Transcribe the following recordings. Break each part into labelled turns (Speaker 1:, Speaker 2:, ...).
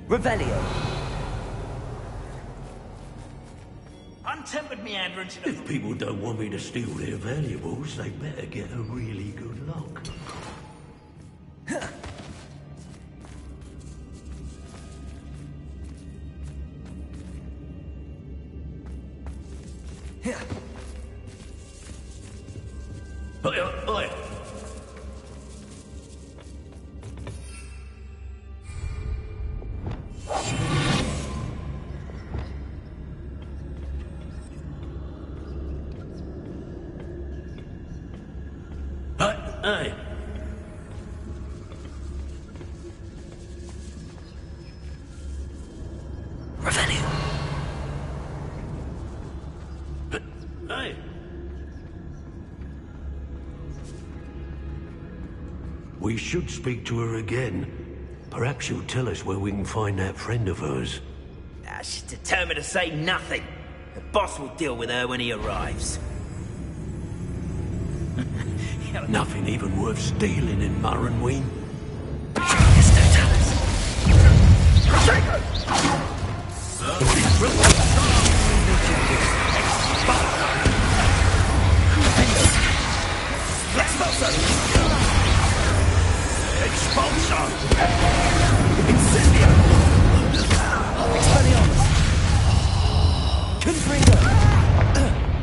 Speaker 1: Revelio.
Speaker 2: Untempered meanderance.
Speaker 3: If people don't want me to steal their valuables, they better get a really good look. Oi, oi. Hey.
Speaker 1: Revelio.
Speaker 3: Hey. We should speak to her again. Perhaps she'll tell us where we can find that friend of hers.
Speaker 2: She's determined to say nothing. The boss will deal with her when he arrives.
Speaker 3: Nothing even worth stealing in Murrenween.
Speaker 1: Yes, don't tell us.
Speaker 3: Expulso!
Speaker 1: Incendio! Expelliarmus! Confringo!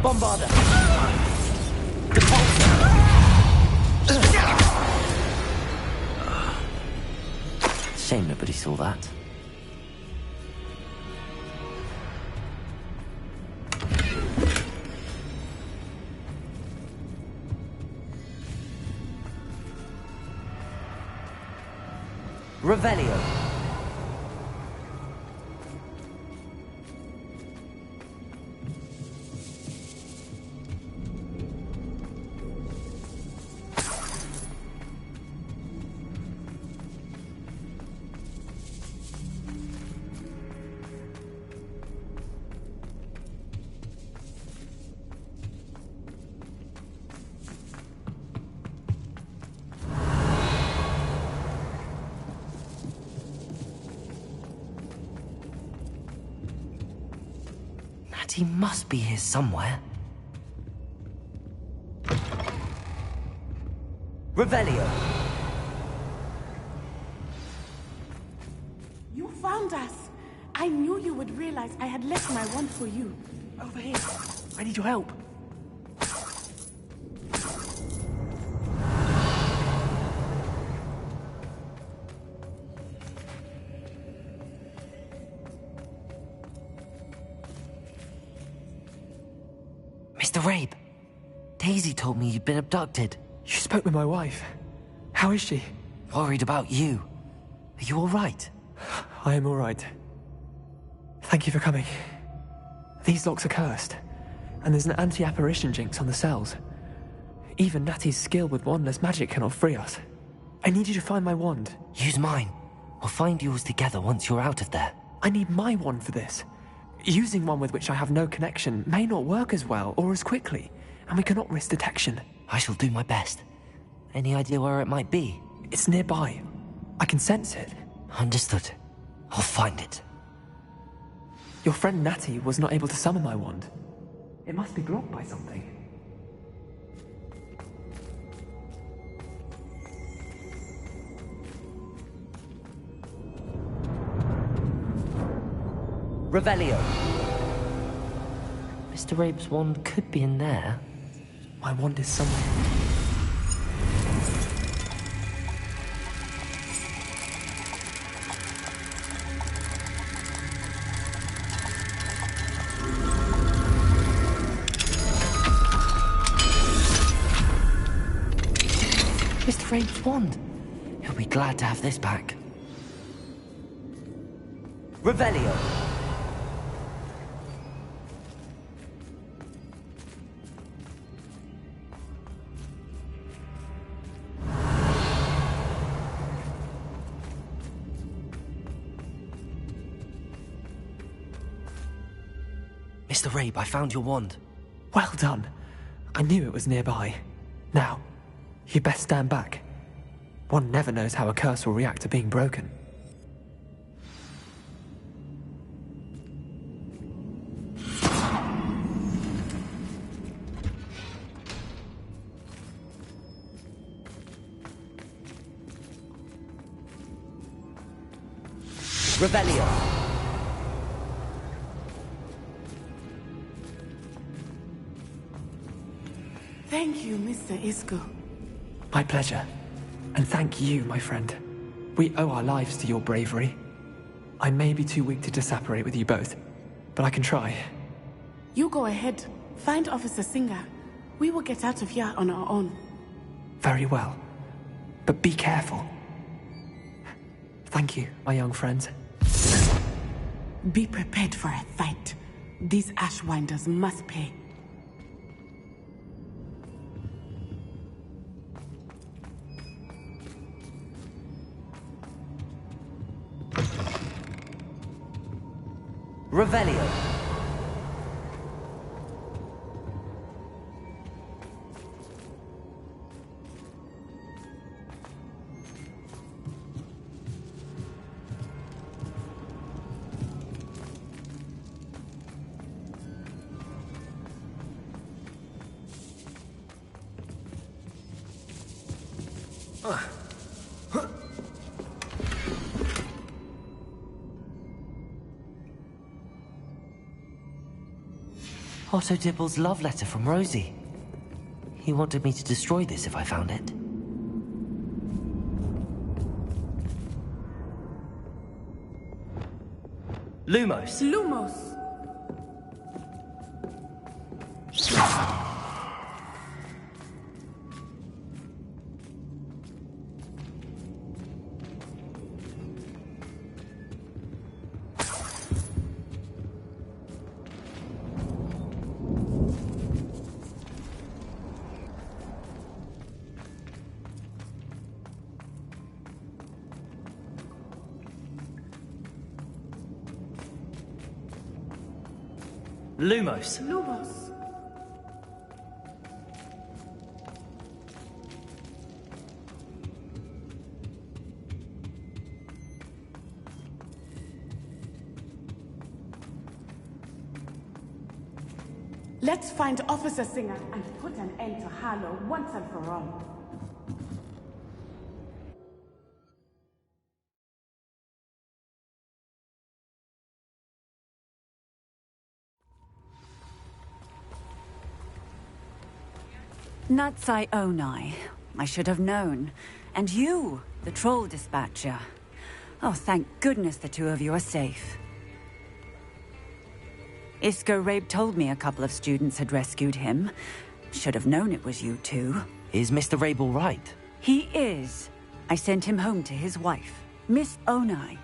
Speaker 1: Bombarda! Depulsor! Shame nobody saw that. Revelio. He must be here somewhere. Revelio.
Speaker 4: You found us. I knew you would realize I had left my wand for you.
Speaker 5: Over here. I need your help.
Speaker 1: Mr. Rabe, Daisy told me you'd been abducted.
Speaker 5: You spoke with my wife. How is she?
Speaker 1: Worried about you. Are you all right?
Speaker 5: I am all right. Thank you for coming. These locks are cursed, and there's an anti-apparition jinx on the cells. Even Natty's skill with wandless magic cannot free us. I need you to find my wand.
Speaker 1: Use mine. We'll find yours together once you're out of there.
Speaker 5: I need my wand for this. Using one with which I have no connection may not work as well or as quickly, and we cannot risk detection.
Speaker 1: I shall do my best. Any idea where it might be?
Speaker 5: It's nearby. I can sense it.
Speaker 1: Understood. I'll find it.
Speaker 5: Your friend Natty was not able to summon my wand. It must be blocked by something.
Speaker 1: Revelio. Mr. Rabe's wand could be in there.
Speaker 5: My wand is somewhere.
Speaker 1: Mr. Rabe's wand. He'll be glad to have this back. Revelio. Mr. Rabe, I found your wand.
Speaker 5: Well done. I knew it was nearby. Now, you best stand back. One never knows how a curse will react to being broken.
Speaker 2: Revelio.
Speaker 4: Thank you, Mr. Isco.
Speaker 5: My pleasure. And thank you, my friend. We owe our lives to your bravery. I may be too weak to disapparate with you both, but I can try.
Speaker 4: You go ahead. Find Officer Singer. We will get out of here on our own.
Speaker 5: Very well. But be careful. Thank you, my young friends.
Speaker 4: Be prepared for a fight. These Ashwinders must pay.
Speaker 2: Revelio.
Speaker 1: Otto Dibble's love letter from Rosie. He wanted me to destroy this if I found it.
Speaker 2: Lumos.
Speaker 4: Lumos!
Speaker 2: Lumos.
Speaker 4: Lumos! Let's find Officer Singer and put an end to Harlow once and for all.
Speaker 6: Natsai Onai. I should have known. And you, the troll dispatcher. Oh, thank goodness the two of you are safe. Isco Rabe told me a couple of students had rescued him. Should have known it was you two.
Speaker 1: Is Mr. Rabe all right?
Speaker 6: He is. I sent him home to his wife. Miss Onai,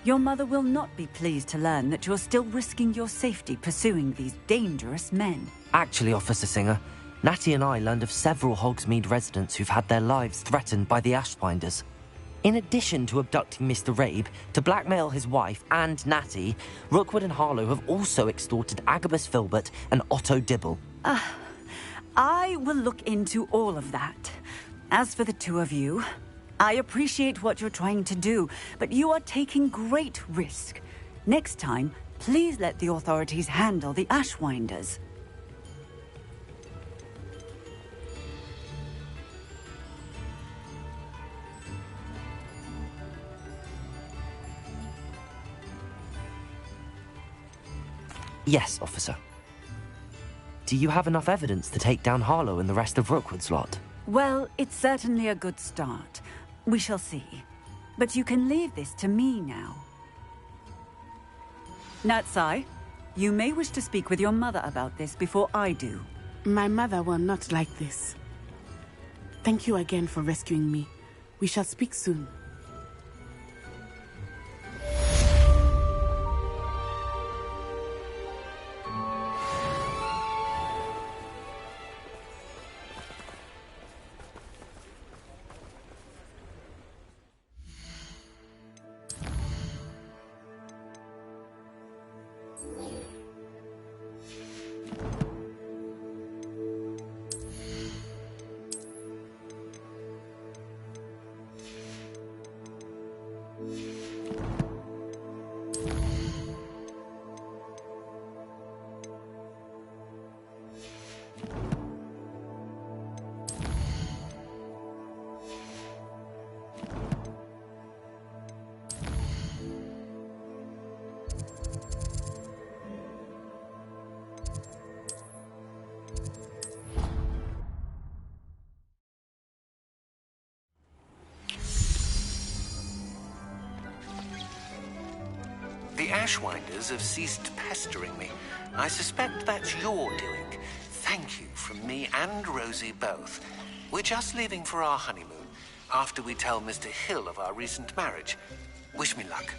Speaker 6: your mother will not be pleased to learn that you're still risking your safety pursuing these dangerous men.
Speaker 1: Actually, Officer Singer, Natty and I learned of several Hogsmeade residents who've had their lives threatened by the Ashwinders. In addition to abducting Mr. Rabe to blackmail his wife and Natty, Rookwood and Harlow have also extorted Agabus Filbert and Otto Dibble.
Speaker 6: I will look into all of that. As for the two of you, I appreciate what you're trying to do, but you are taking great risk. Next time, please let the authorities handle the Ashwinders.
Speaker 1: Yes, officer. Do you have enough evidence to take down Harlow and the rest of Rookwood's lot?
Speaker 6: Well, it's certainly a good start. We shall see. But you can leave this to me now. Natsai, you may wish to speak with your mother about this before I do.
Speaker 4: My mother will not like this. Thank you again for rescuing me. We shall speak soon.
Speaker 7: The Ashwinders have ceased pestering me. I suspect that's your doing. Thank you from me and Rosie both. We're just leaving for our honeymoon after we tell Mr. Hill of our recent marriage. Wish me luck.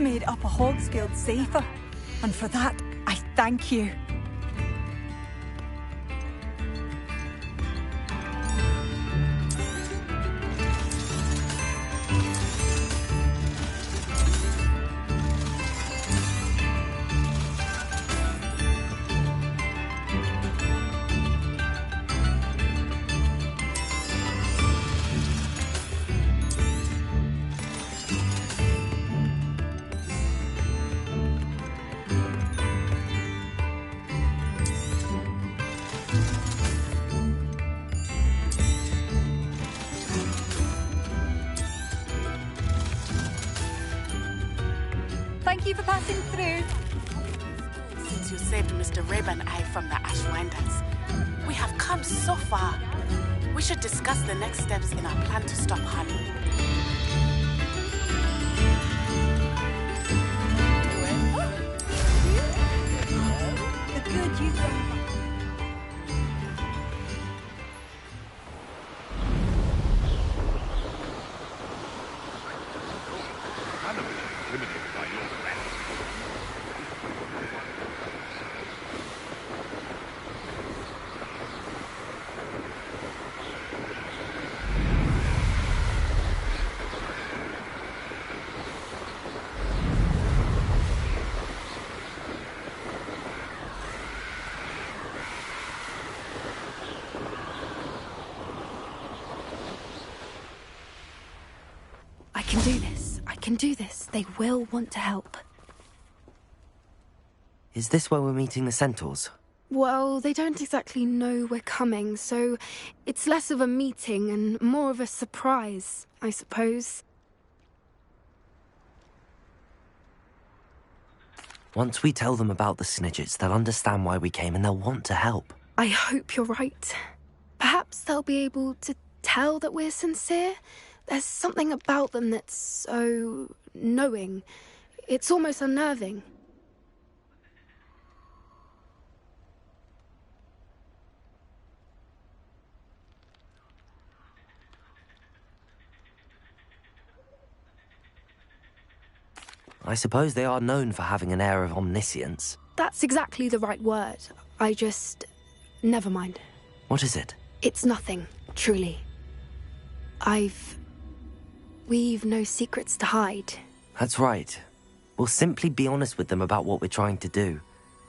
Speaker 6: made Upper Hogsfield safer, and for that, I thank you. Thank you for passing through.
Speaker 4: Since you saved Mr. Rabe and I from the Ashwinders, we have come so far. We should discuss the next steps in our plan to stop harming.
Speaker 6: The good you've done.
Speaker 8: I can do this. They will want to help.
Speaker 1: Is this where we're meeting the centaurs?
Speaker 8: Well, they don't exactly know we're coming, so it's less of a meeting and more of a surprise, I suppose.
Speaker 1: Once we tell them about the Snidgets, they'll understand why we came and they'll want to help.
Speaker 8: I hope you're right. Perhaps they'll be able to tell that we're sincere. There's something about them that's so knowing. It's almost unnerving.
Speaker 1: I suppose they are known for having an air of omniscience.
Speaker 8: That's exactly the right word. I just... never mind.
Speaker 1: What is it?
Speaker 8: It's nothing, truly. We've no secrets to hide.
Speaker 1: That's right. We'll simply be honest with them about what we're trying to do.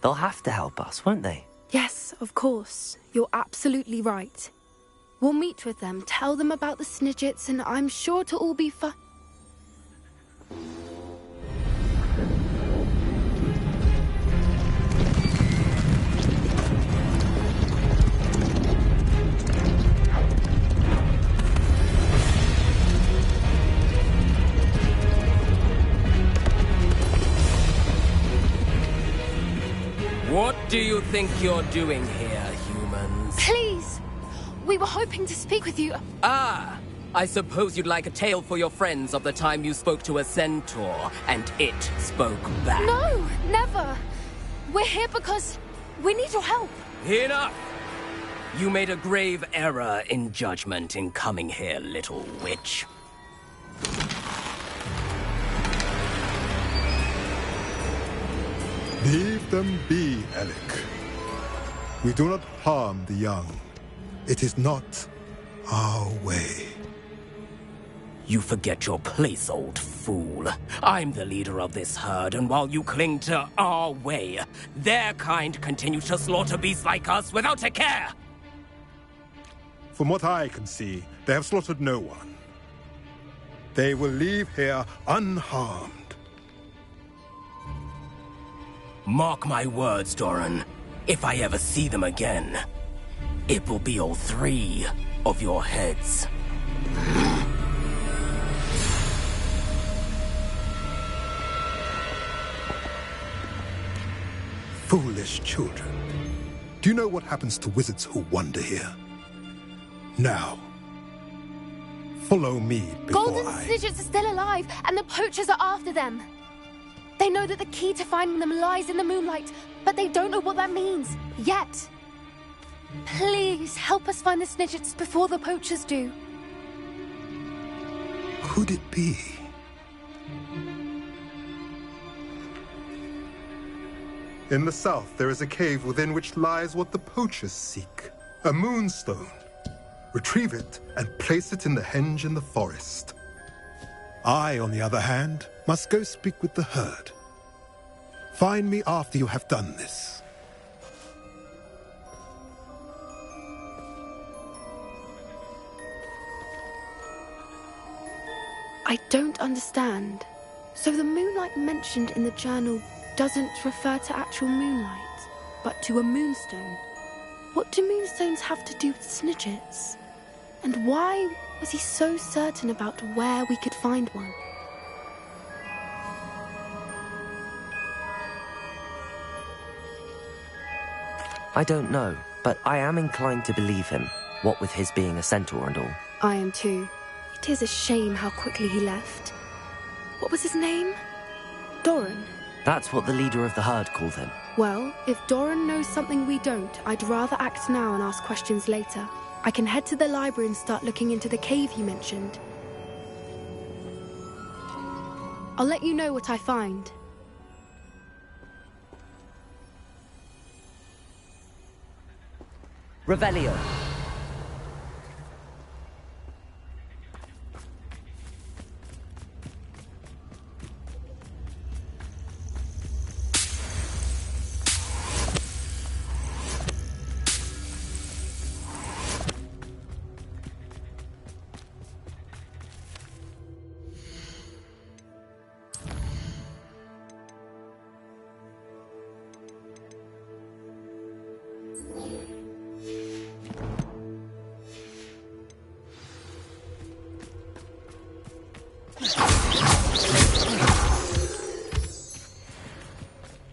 Speaker 1: They'll have to help us, won't they?
Speaker 8: Yes, of course. You're absolutely right. We'll meet with them, tell them about the Snidgets, and I'm sure it'll all be fun.
Speaker 9: What do you think you're doing here, humans?
Speaker 8: Please! We were hoping to speak with you.
Speaker 9: Ah! I suppose you'd like a tale for your friends of the time you spoke to a centaur, and it spoke back.
Speaker 8: No, never! We're here because we need your help.
Speaker 9: Enough! You made a grave error in judgment in coming here, little witch.
Speaker 10: Leave them be, Alec. We do not harm the young. It is not our way.
Speaker 9: You forget your place, old fool. I'm the leader of this herd, and while you cling to our way, their kind continue to slaughter beasts like us without a care!
Speaker 10: From what I can see, they have slaughtered no one. They will leave here unharmed.
Speaker 9: Mark my words, Doran. If I ever see them again, it will be all 3 of your heads.
Speaker 10: Foolish children. Do you know what happens to wizards who wander here? Now, follow me before
Speaker 8: Golden Snidgets are still alive, and the poachers are after them. They know that the key to finding them lies in the moonlight, but they don't know what that means, yet. Please, help us find the Snidgets before the poachers do.
Speaker 10: Could it be? In the south, there is a cave within which lies what the poachers seek. A moonstone. Retrieve it and place it in the henge in the forest. I, on the other hand, must go speak with the herd. Find me after you have done this.
Speaker 8: I don't understand. So the moonlight mentioned in the journal doesn't refer to actual moonlight, but to a moonstone. What do moonstones have to do with snidgets? And why was he so certain about where we could find one?
Speaker 1: I don't know, but I am inclined to believe him, what with his being a centaur and all.
Speaker 8: I am too. It is a shame how quickly he left. What was his name? Doran.
Speaker 1: That's what the leader of the herd called him.
Speaker 8: Well, if Doran knows something we don't, I'd rather act now and ask questions later. I can head to the library and start looking into the cave you mentioned. I'll let you know what I find.
Speaker 1: Revelio.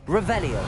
Speaker 1: Revelio.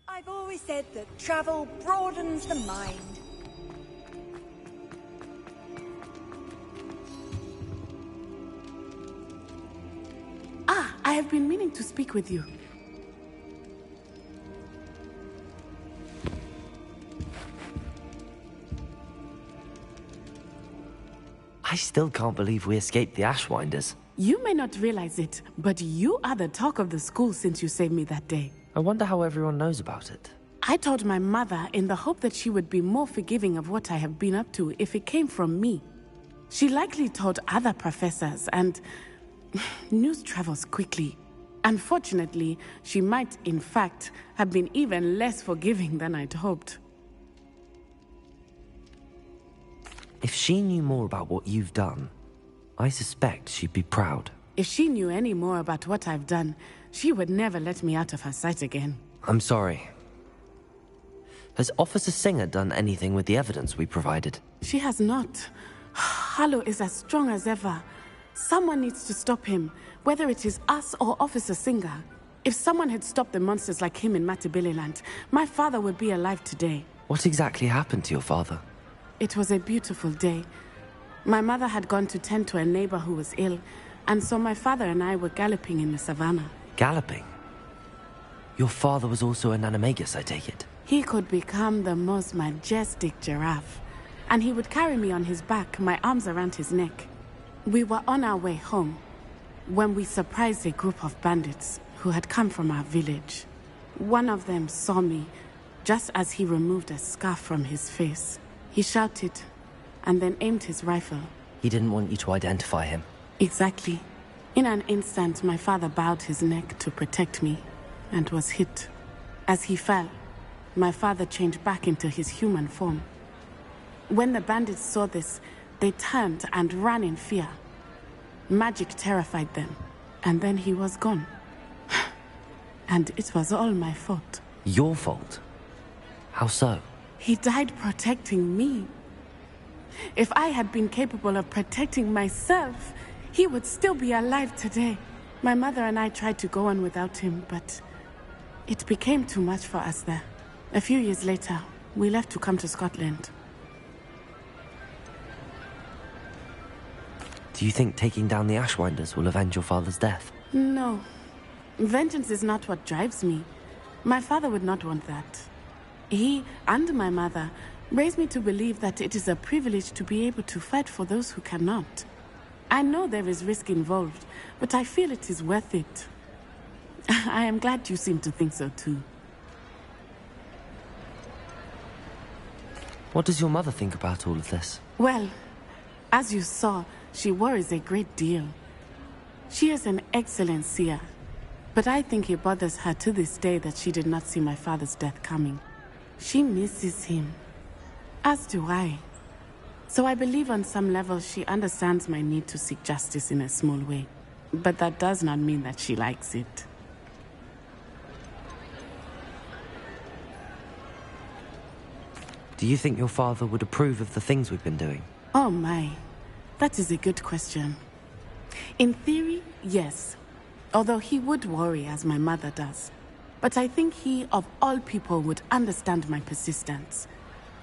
Speaker 6: I've always said that travel broadens the mind.
Speaker 4: Ah, I have been meaning to speak with you.
Speaker 1: I still can't believe we escaped the Ashwinders.
Speaker 4: You may not realize it, but you are the talk of the school since you saved me that day.
Speaker 1: I wonder how everyone knows about it.
Speaker 4: I told my mother in the hope that she would be more forgiving of what I have been up to if it came from me. She likely told other professors, and news travels quickly. Unfortunately, she might, in fact, have been even less forgiving than I'd hoped.
Speaker 1: If she knew more about what you've done, I suspect she'd be proud.
Speaker 4: If she knew any more about what I've done, she would never let me out of her sight again.
Speaker 1: I'm sorry. Has Officer Singer done anything with the evidence we provided?
Speaker 4: She has not. Harlow is as strong as ever. Someone needs to stop him, whether it is us or Officer Singer. If someone had stopped the monsters like him in Matabeleland, my father would be alive today.
Speaker 1: What exactly happened to your father?
Speaker 4: It was a beautiful day. My mother had gone to tend to a neighbor who was ill, and so my father and I were galloping in the savannah.
Speaker 1: Galloping? Your father was also an animagus, I take it?
Speaker 4: He could become the most majestic giraffe, and he would carry me on his back, my arms around his neck. We were on our way home when we surprised a group of bandits who had come from our village. One of them saw me just as he removed a scarf from his face. He shouted, and then aimed his rifle.
Speaker 1: He didn't want you to identify him.
Speaker 4: Exactly. In an instant, my father bowed his neck to protect me, and was hit. As he fell, my father changed back into his human form. When the bandits saw this, they turned and ran in fear. Magic terrified them, and then he was gone. And it was all my fault.
Speaker 1: Your fault? How so?
Speaker 4: He died protecting me. If I had been capable of protecting myself, he would still be alive today. My mother and I tried to go on without him, but it became too much for us there. A few years later, we left to come to Scotland.
Speaker 1: Do you think taking down the Ashwinders will avenge your father's death?
Speaker 4: No. Vengeance is not what drives me. My father would not want that. He and my mother raised me to believe that it is a privilege to be able to fight for those who cannot. I know there is risk involved, but I feel it is worth it. I am glad you seem to think so too.
Speaker 1: What does your mother think about all of this?
Speaker 4: Well, as you saw, she worries a great deal. She is an excellent seer, but I think it bothers her to this day that she did not see my father's death coming. She misses him, as do I. So I believe on some level she understands my need to seek justice in a small way. But that does not mean that she likes it.
Speaker 1: Do you think your father would approve of the things we've been doing?
Speaker 4: Oh my, that is a good question. In theory, yes. Although he would worry as my mother does. But I think he, of all people, would understand my persistence.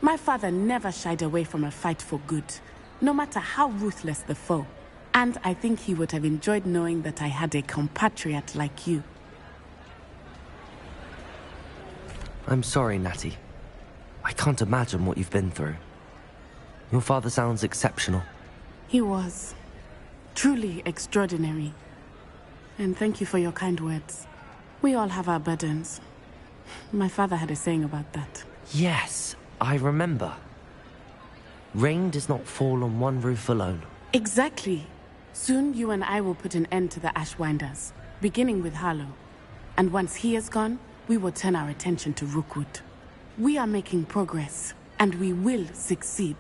Speaker 4: My father never shied away from a fight for good, no matter how ruthless the foe. And I think he would have enjoyed knowing that I had a compatriot like you.
Speaker 1: I'm sorry, Natty. I can't imagine what you've been through. Your father sounds exceptional.
Speaker 4: He was. Truly extraordinary. And thank you for your kind words. We all have our burdens. My father had a saying about that.
Speaker 1: Yes, I remember. Rain does not fall on one roof alone.
Speaker 4: Exactly. Soon you and I will put an end to the Ashwinders, beginning with Harlow. And once he is gone, we will turn our attention to Rookwood. We are making progress, and we will succeed.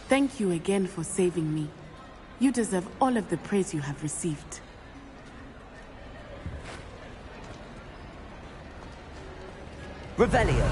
Speaker 4: Thank you again for saving me. You deserve all of the praise you have received.
Speaker 1: Revelio.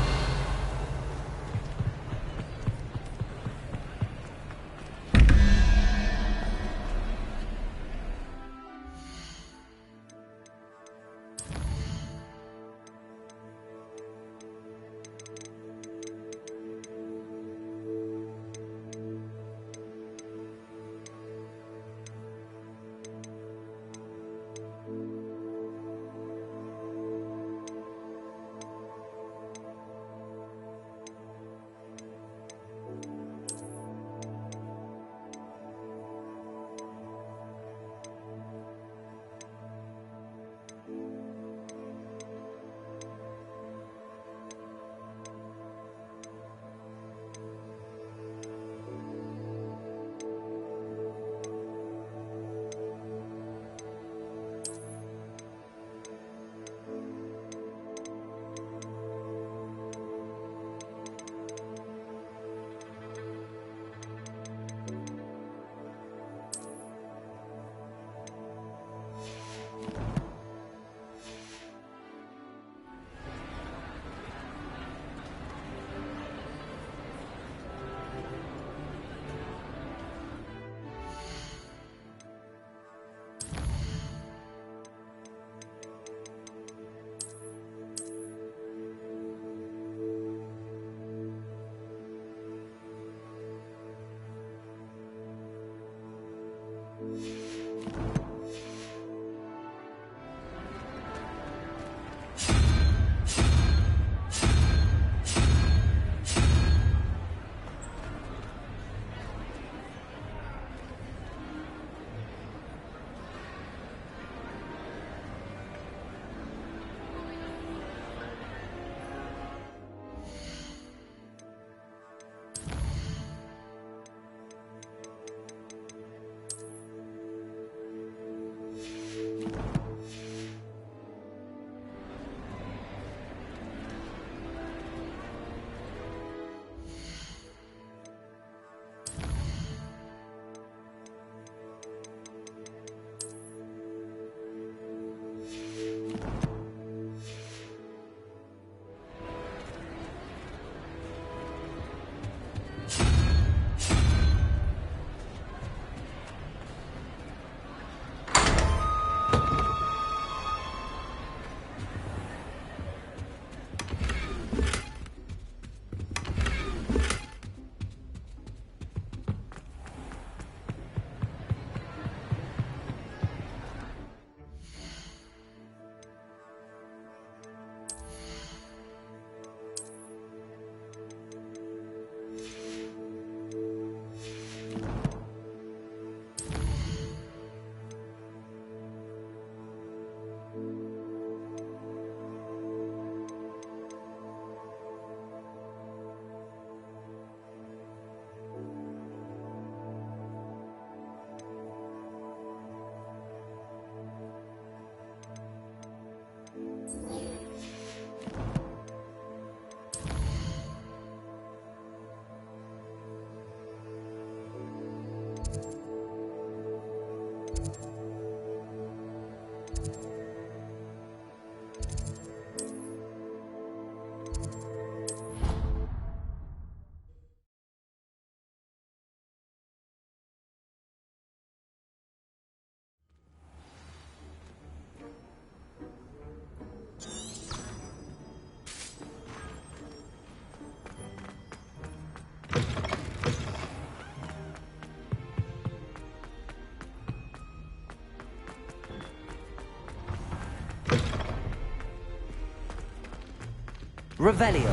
Speaker 1: Revelio.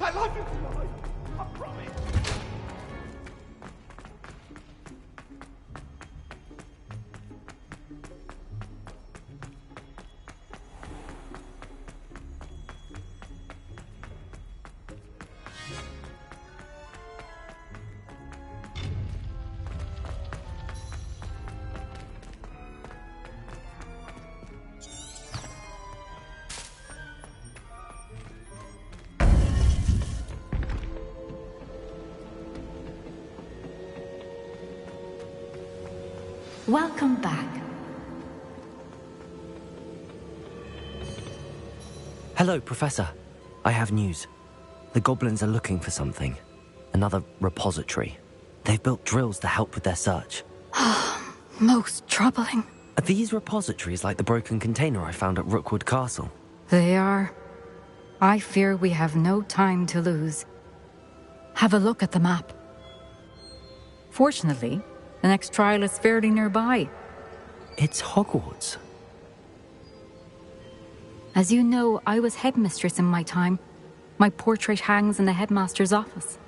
Speaker 11: That life is mine. I promise.
Speaker 12: Welcome back.
Speaker 1: Hello, Professor. I have news. The goblins are looking for something. Another repository. They've built drills to help with their search.
Speaker 12: Most troubling.
Speaker 1: Are these repositories like the broken container I found at Rookwood Castle?
Speaker 12: They are. I fear we have no time to lose. Have a look at the map. Fortunately, the next trial is fairly nearby.
Speaker 1: It's Hogwarts.
Speaker 12: As you know, I was headmistress in my time. My portrait hangs in the headmaster's office.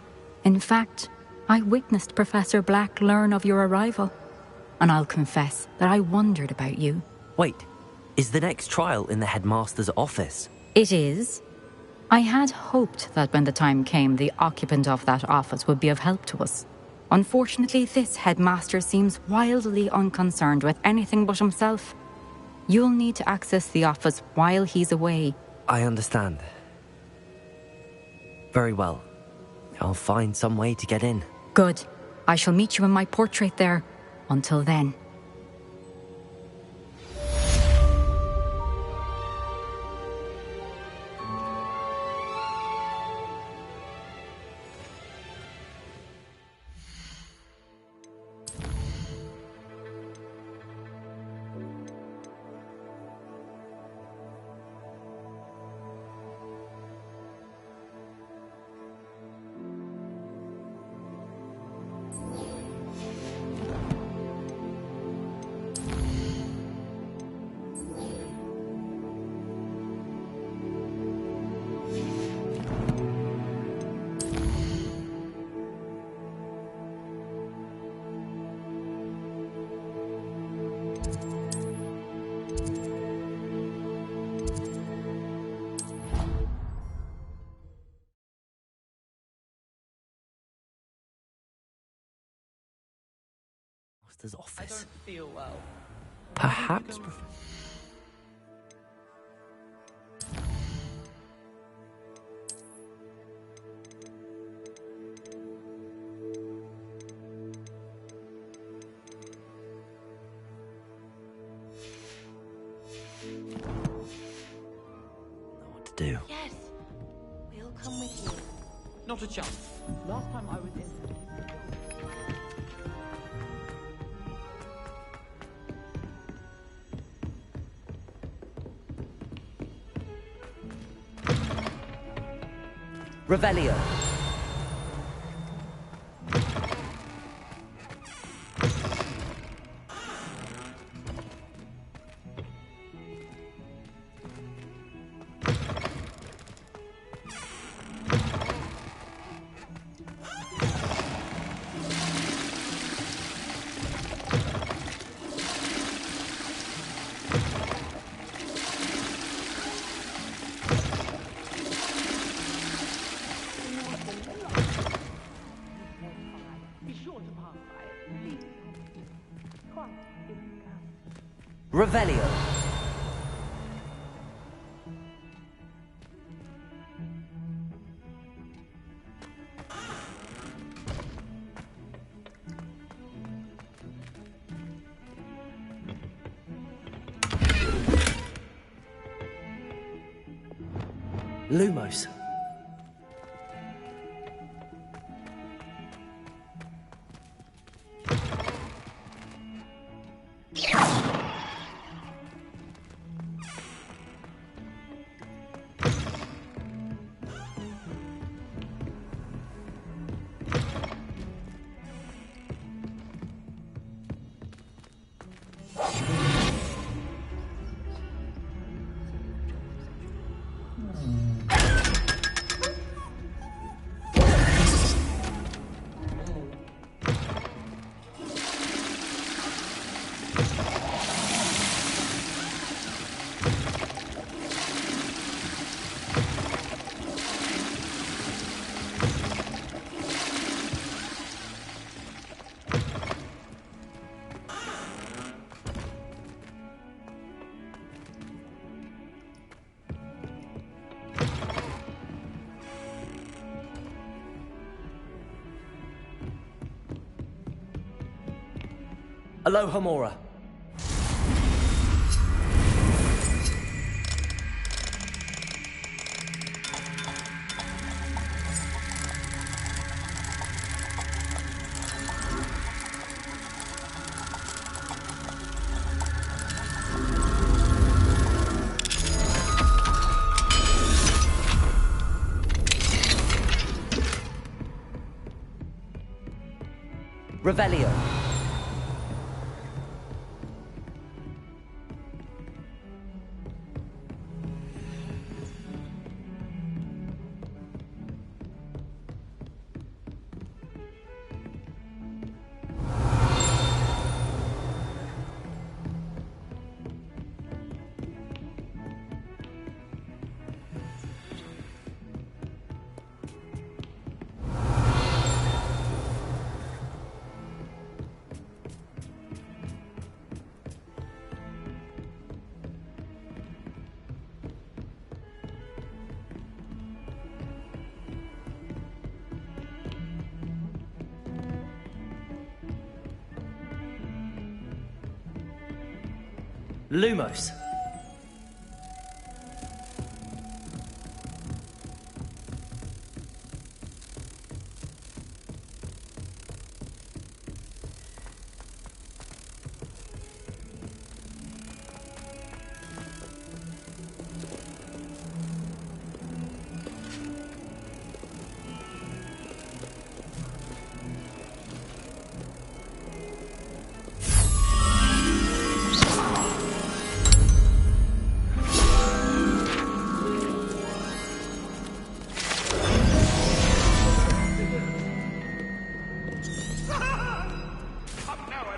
Speaker 12: In fact, I witnessed Professor Black learn of your arrival. And I'll confess that I wondered about you.
Speaker 1: Wait, is the next trial in the headmaster's office?
Speaker 12: It is. I had hoped that when the time came, the occupant of that office would be of help to us. Unfortunately, this headmaster seems wildly unconcerned with anything but himself. You'll need to access the office while he's away.
Speaker 1: I understand. Very well. I'll find some way to get in.
Speaker 12: Good. I shall meet you in my portrait there. Until then.
Speaker 1: Master's office.
Speaker 13: I don't feel well.
Speaker 1: Perhaps. Know what to do.
Speaker 13: Yes, we'll come with you. Not a chance. Last time I was in.
Speaker 1: Revelio. Revelio. Lumos.
Speaker 14: Aloha Mora. Revelio. Lumos.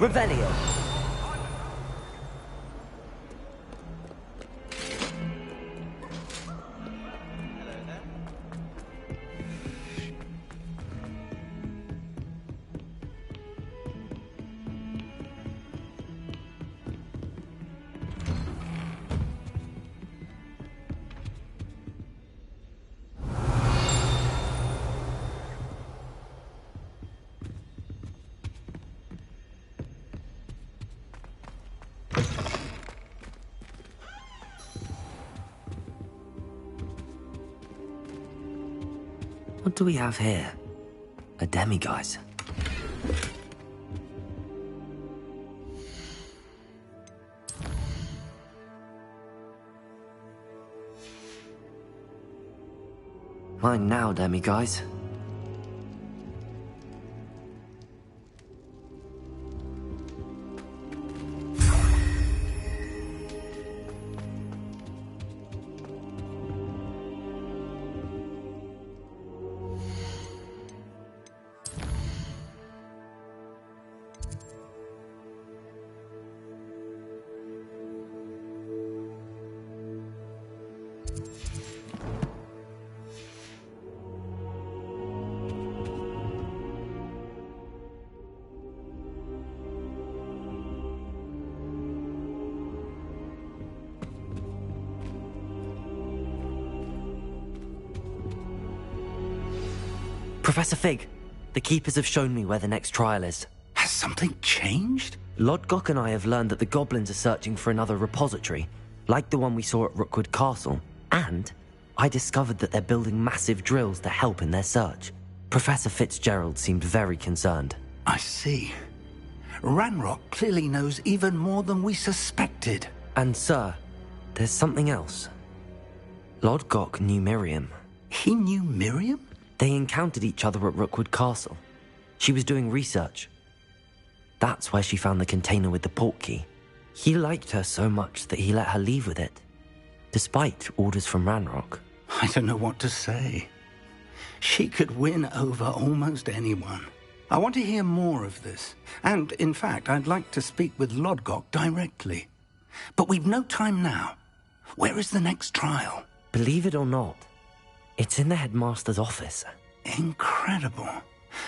Speaker 14: Revelio.
Speaker 1: What do we have here? A demiguise. Mine now, demiguise. Professor Fig, the Keepers have shown me where the next trial is.
Speaker 15: Has something changed?
Speaker 1: Lodgok and I have learned that the goblins are searching for another repository, like the one we saw at Rookwood Castle. And I discovered that they're building massive drills to help in their search. Professor Fitzgerald seemed very concerned.
Speaker 15: I see. Ranrock clearly knows even more than we suspected.
Speaker 1: And sir, there's something else. Lodgok knew Miriam.
Speaker 15: He knew Miriam?
Speaker 1: They encountered each other at Rookwood Castle. She was doing research. That's where she found the container with the portkey. He liked her so much that he let her leave with it, despite orders from Ranrock.
Speaker 15: I don't know what to say. She could win over almost anyone. I want to hear more of this. And, in fact, I'd like to speak with Lodgok directly. But we've no time now. Where is the next trial?
Speaker 1: Believe it or not, it's in the headmaster's office.
Speaker 15: Incredible.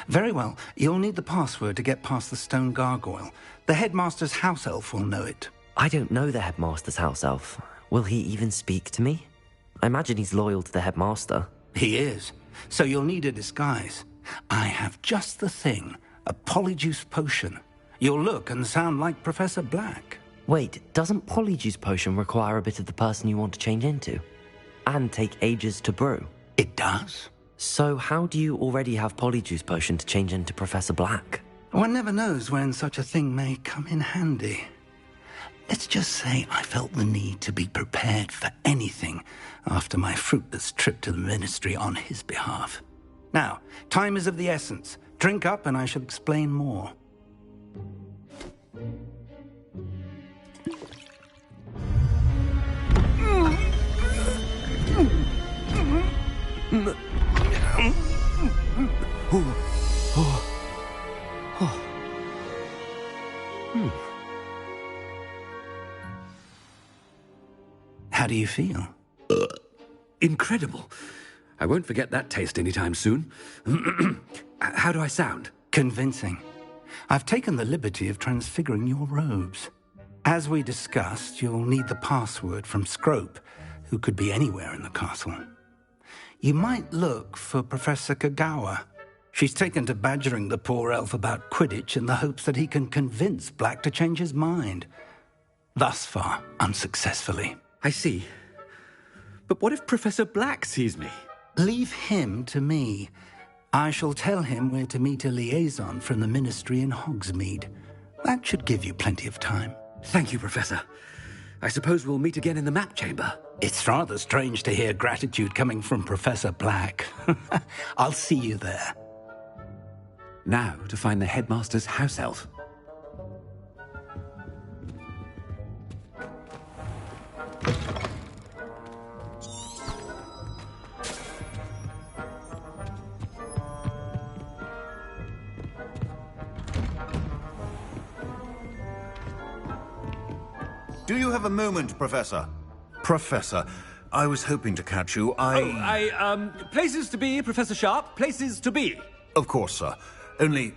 Speaker 15: Very well. You'll need the password to get past the stone gargoyle. The headmaster's house elf will know it.
Speaker 1: I don't know the headmaster's house elf. Will he even speak to me? I imagine he's loyal to the headmaster.
Speaker 15: He is. So you'll need a disguise. I have just the thing. A polyjuice potion. You'll look and sound like Professor Black.
Speaker 1: Wait, doesn't Polyjuice Potion require a bit of the person you want to change into? And take ages to brew?
Speaker 15: It does.
Speaker 1: So how do you already have Polyjuice Potion to change into Professor Black?
Speaker 15: One never knows when such a thing may come in handy. Let's just say I felt the need to be prepared for anything after my fruitless trip to the Ministry on his behalf. Now, time is of the essence. Drink up and I shall explain more. How do you feel?
Speaker 16: Incredible. I won't forget that taste anytime soon. How do I sound?
Speaker 15: Convincing. I've taken the liberty of transfiguring your robes. As we discussed, you'll need the password from Scrope, who could be anywhere in the castle. You might look for Professor Kagawa. She's taken to badgering the poor elf about Quidditch in the hopes that he can convince Black to change his mind. Thus far, unsuccessfully.
Speaker 16: I see. But what if Professor Black sees me?
Speaker 15: Leave him to me. I shall tell him where to meet a liaison from the Ministry in Hogsmeade. That should give you plenty of time.
Speaker 16: Thank you, Professor. I suppose we'll meet again in the map chamber.
Speaker 15: It's rather strange to hear gratitude coming from Professor Black. I'll see you there.
Speaker 16: Now to find the headmaster's house elf.
Speaker 17: Do you have a moment, Professor? Professor, I was hoping to catch you.
Speaker 16: Places to be, Professor Sharp. Places to be.
Speaker 17: Of course, sir. Only,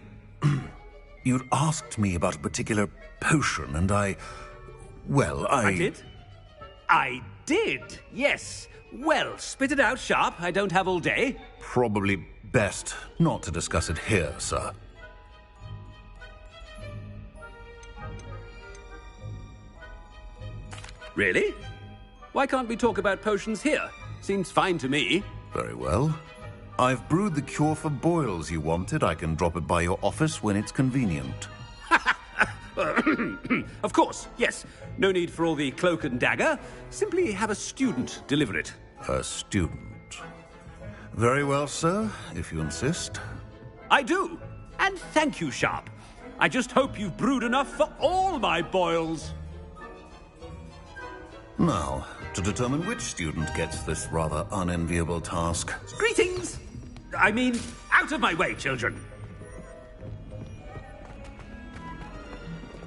Speaker 17: you'd asked me about a particular potion, and I
Speaker 16: did? I did, yes. Well, spit it out, Sharp. I don't have all day.
Speaker 17: Probably best not to discuss it here, sir.
Speaker 16: Really? Why can't we talk about potions here? Seems fine to me.
Speaker 17: Very well. I've brewed the cure for boils you wanted. I can drop it by your office when it's convenient.
Speaker 16: Of course, yes. No need for all the cloak and dagger. Simply have a student deliver it.
Speaker 17: A student? Very well, sir, if you insist.
Speaker 16: I do. And thank you, Sharp. I just hope you've brewed enough for all my boils.
Speaker 17: Now, to determine which student gets this rather unenviable task.
Speaker 16: Greetings! I mean, out of my way, children.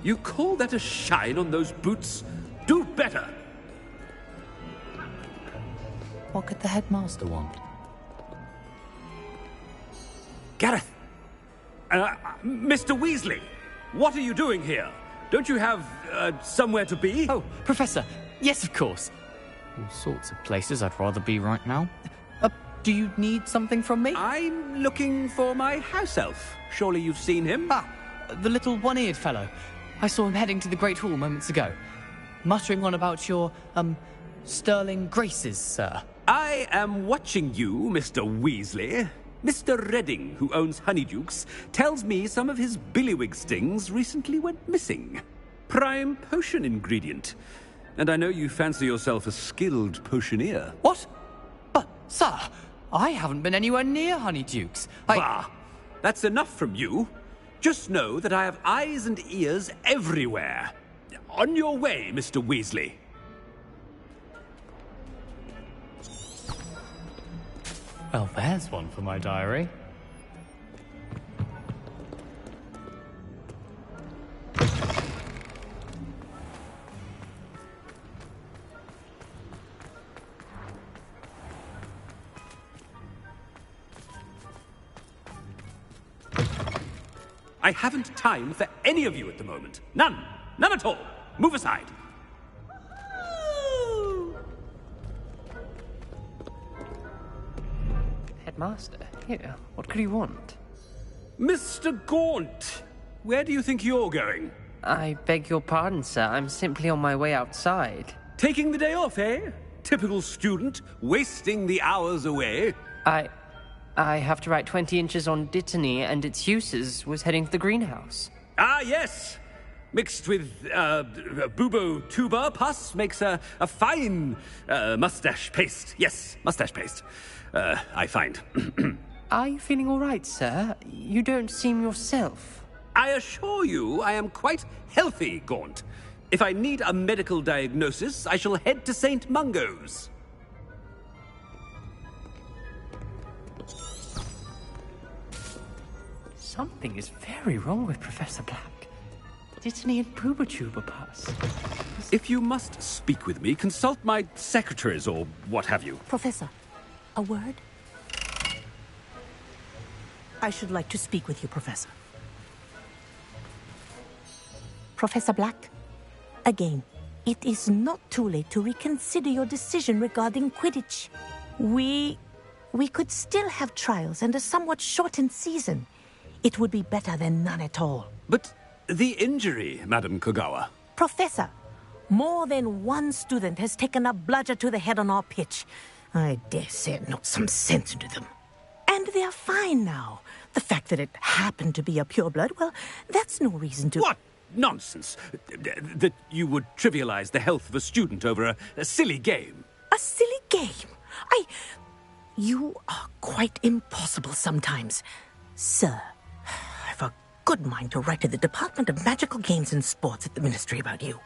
Speaker 16: You call that a shine on those boots? Do better!
Speaker 14: What could the headmaster want?
Speaker 16: Gareth! Mr. Weasley, what are you doing here? Don't you have, somewhere to be?
Speaker 5: Oh, Professor, yes, of course. All sorts of places I'd rather be right now. Do you need something from me?
Speaker 16: I'm looking for my house elf. Surely you've seen him?
Speaker 5: Ah, the little one-eared fellow. I saw him heading to the Great Hall moments ago, muttering on about your, sterling graces, sir.
Speaker 16: I am watching you, Mr. Weasley. Mr. Redding, who owns Honeydukes, tells me some of his billywig stings recently went missing. Prime potion ingredient. And I know you fancy yourself a skilled potioneer.
Speaker 5: What? But, sir, I haven't been anywhere near Honeydukes.
Speaker 16: Bah! That's enough from you. Just know that I have eyes and ears everywhere. On your way, Mr. Weasley.
Speaker 5: Well, there's one for my diary.
Speaker 16: I haven't time for any of you at the moment. None. None at all. Move aside.
Speaker 5: Headmaster, here. What could he want?
Speaker 16: Mr. Gaunt, where do you think you're going?
Speaker 18: I beg your pardon, sir. I'm simply on my way outside.
Speaker 16: Taking the day off, eh? Typical student, wasting the hours away.
Speaker 18: I have to write 20 inches on Dittany and its uses. Was heading to the greenhouse.
Speaker 16: Ah, yes! Mixed with bubo tuber pus makes a fine mustache paste. Yes, mustache paste. I find.
Speaker 18: Are you feeling all right, sir? You don't seem yourself.
Speaker 16: I assure you I am quite healthy, Gaunt. If I need a medical diagnosis, I shall head to St. Mungo's.
Speaker 18: Something is very wrong with Professor Black. Dittany and Bubotuber pus.
Speaker 16: If you must speak with me, consult my secretaries or what have you.
Speaker 19: Professor, a word? I should like to speak with you, Professor. Professor Black, again, it is not too late to reconsider your decision regarding Quidditch. We could still have trials and a somewhat shortened season. It would be better than none at all.
Speaker 16: But the injury, Madam Kogawa.
Speaker 19: Professor, more than one student has taken a bludger to the head on our pitch. I dare say it knocked some sense into them. And they're fine now. The fact that it happened to be a pureblood, well, that's no reason to...
Speaker 16: What nonsense! That you would trivialize the health of a student over a silly game.
Speaker 19: A silly game? You are quite impossible sometimes. Sir, I've a good mind to write to the Department of Magical Games and Sports at the Ministry about you.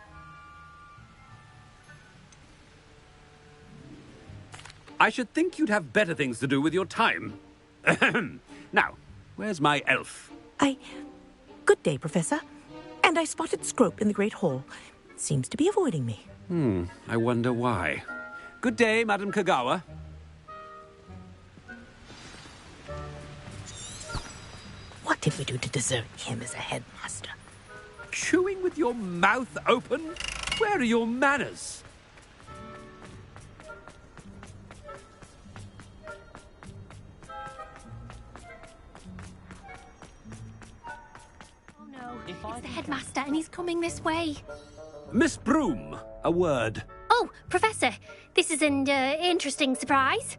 Speaker 16: I should think you'd have better things to do with your time. Now, where's my elf?
Speaker 19: Good day, Professor. And I spotted Scrope in the Great Hall. Seems to be avoiding me.
Speaker 16: I wonder why. Good day, Madam Kogawa.
Speaker 19: What did we do to deserve him as a headmaster?
Speaker 16: Chewing with your mouth open? Where are your manners?
Speaker 8: It's the headmaster, and he's coming this way.
Speaker 16: Miss Broom, a word.
Speaker 8: Oh, Professor, this is an interesting surprise.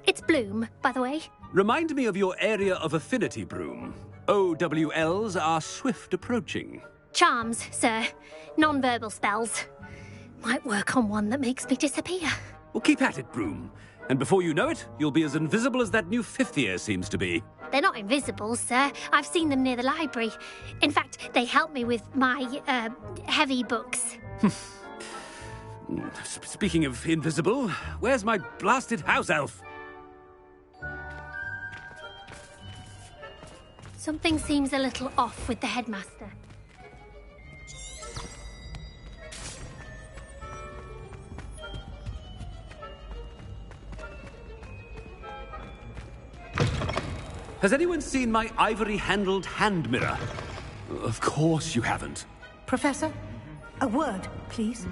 Speaker 8: It's Bloom, by the way.
Speaker 16: Remind me of your area of affinity, Broom. OWLs are swift approaching.
Speaker 8: Charms, sir. Non-verbal spells. Might work on one that makes me disappear.
Speaker 16: Well, keep at it, Broom. And before you know it, you'll be as invisible as that new fifth year seems to be.
Speaker 8: They're not invisible, sir. I've seen them near the library. In fact, they help me with my, heavy books.
Speaker 16: Speaking of invisible, where's my blasted house elf?
Speaker 8: Something seems a little off with the headmaster.
Speaker 16: Has anyone seen my ivory-handled hand mirror? Of course you haven't.
Speaker 20: Professor, a word, please.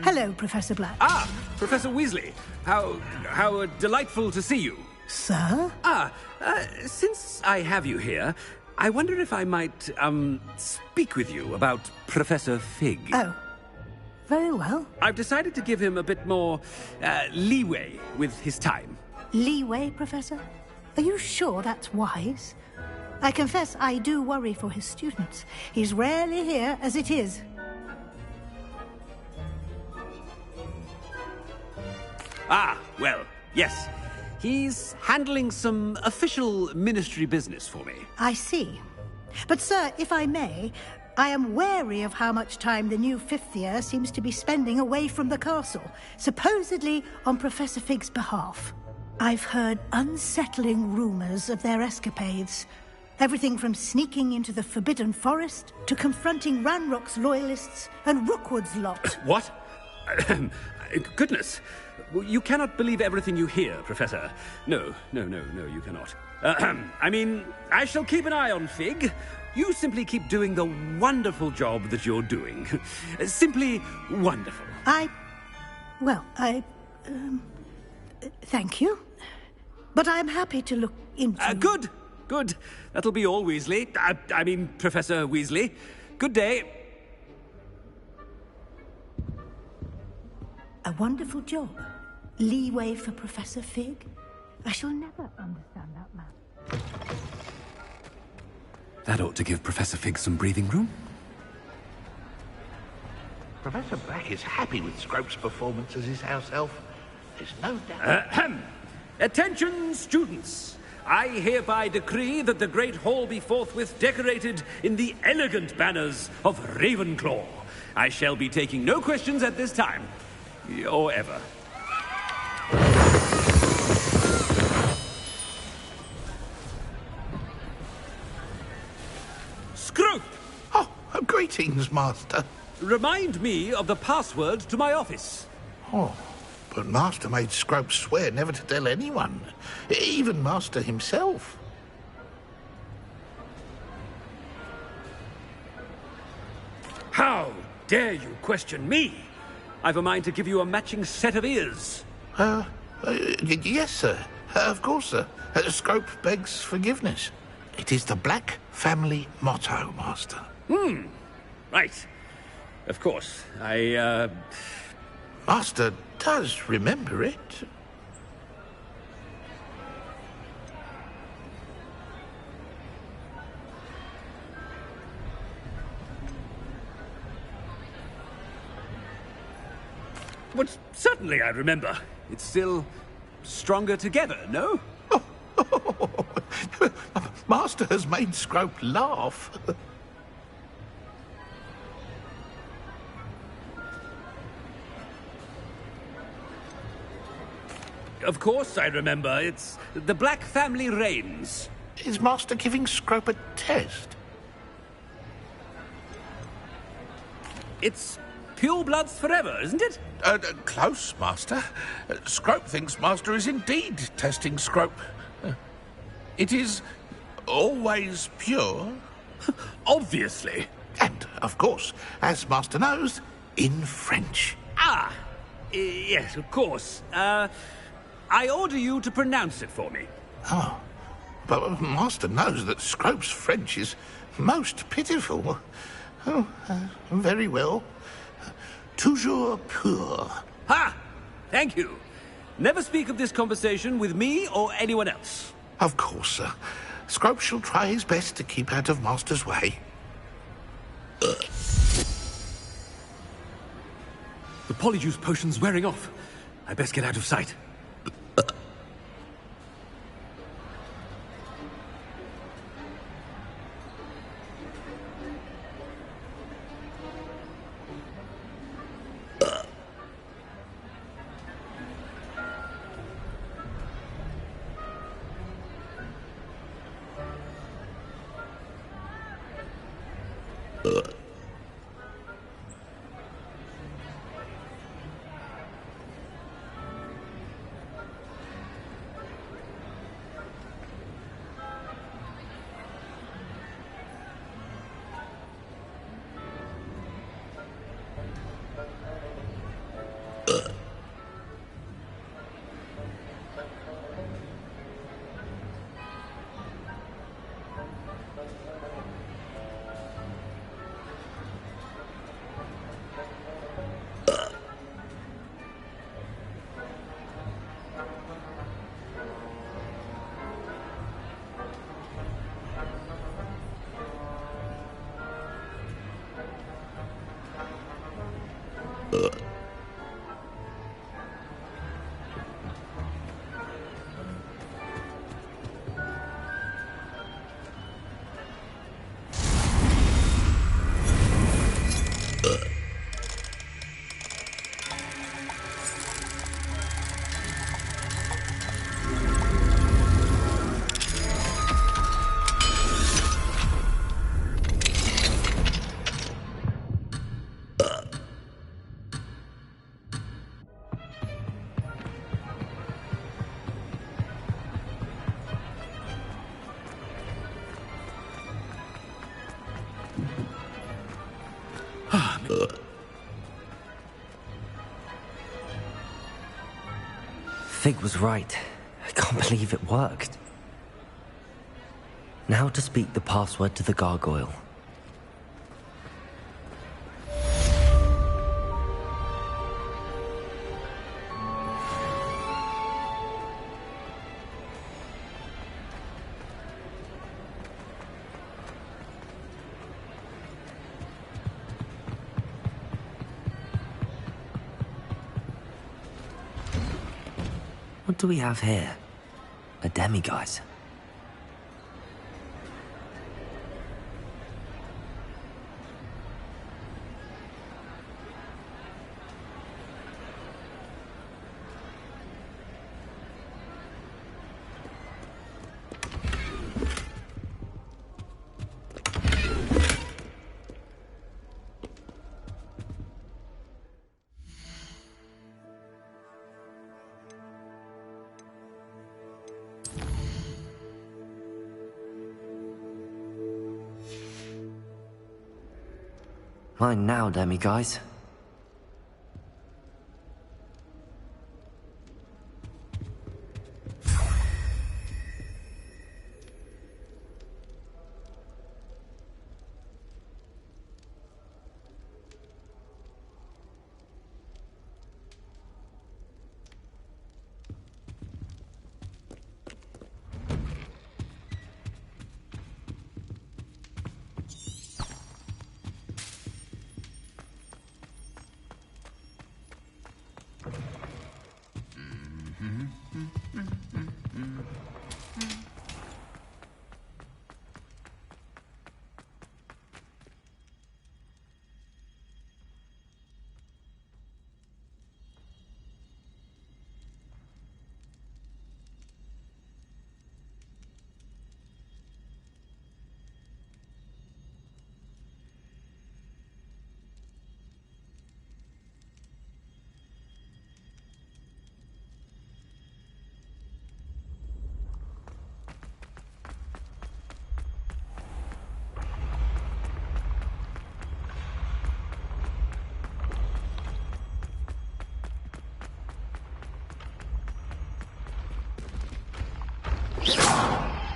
Speaker 20: Hello, Professor Black.
Speaker 16: Ah, Professor Weasley. How delightful to see you.
Speaker 20: Sir?
Speaker 16: Since I have you here, I wonder if I might, speak with you about Professor Fig.
Speaker 20: Oh, very well.
Speaker 16: I've decided to give him a bit more, leeway with his time.
Speaker 20: Leeway, Professor? Are you sure that's wise? I confess I do worry for his students. He's rarely here as it is.
Speaker 16: Ah, well, yes. He's handling some official ministry business for me.
Speaker 20: I see. But, sir, if I may, I am wary of how much time the new fifth year seems to be spending away from the castle, supposedly on Professor Fig's behalf. I've heard unsettling rumors of their escapades. Everything from sneaking into the Forbidden Forest to confronting Ranrock's loyalists and Rookwood's lot.
Speaker 16: What? Goodness. You cannot believe everything you hear, Professor. No, you cannot. I mean, I shall keep an eye on Fig. You simply keep doing the wonderful job that you're doing. Simply wonderful.
Speaker 20: Thank you. But I'm happy to look into...
Speaker 16: Good. Good. That'll be all, Weasley. I mean, Professor Weasley. Good day.
Speaker 20: A wonderful job. Leeway for Professor Fig. I shall never understand that man.
Speaker 16: That ought to give Professor Fig some breathing room.
Speaker 21: Professor Black is happy with Scrope's performance as his house elf. There's no doubt.
Speaker 16: Ahem. Attention, students. I hereby decree that the Great Hall be forthwith decorated in the elegant banners of Ravenclaw. I shall be taking no questions at this time. Or ever. Scrope!
Speaker 21: Oh, greetings, Master.
Speaker 16: Remind me of the password to my office.
Speaker 21: Oh, but Master made Scrope swear never to tell anyone, even Master himself.
Speaker 16: How dare you question me? I've a mind to give you a matching set of ears.
Speaker 21: Yes, sir. Of course, sir. Scrope begs forgiveness. It is the Black family motto, Master.
Speaker 16: Right. Of course.
Speaker 21: Master does remember it.
Speaker 16: But certainly I remember. It's still stronger together, no?
Speaker 21: Master has made Scrope laugh.
Speaker 16: Of course I remember. It's the Black family reigns.
Speaker 21: Is Master giving Scrope a test?
Speaker 16: It's purebloods forever, isn't it?
Speaker 21: Close, Master. Scrope thinks Master is indeed testing Scrope. It is always pure.
Speaker 16: Obviously.
Speaker 21: And, of course, as Master knows, in French.
Speaker 16: Ah! Yes, of course. I order you to pronounce it for me.
Speaker 21: Oh, but Master knows that Scrope's French is most pitiful. Oh, very well. Toujours pur.
Speaker 16: Ha! Thank you. Never speak of this conversation with me or anyone else.
Speaker 21: Of course, sir. Scrope shall try his best to keep out of Master's way.
Speaker 16: The Polyjuice potion's wearing off. I best get out of sight.
Speaker 1: Fig was right. I can't believe it worked. Now to speak the password to the gargoyle. What do we have here? A demiguise. Mine now, demiguise.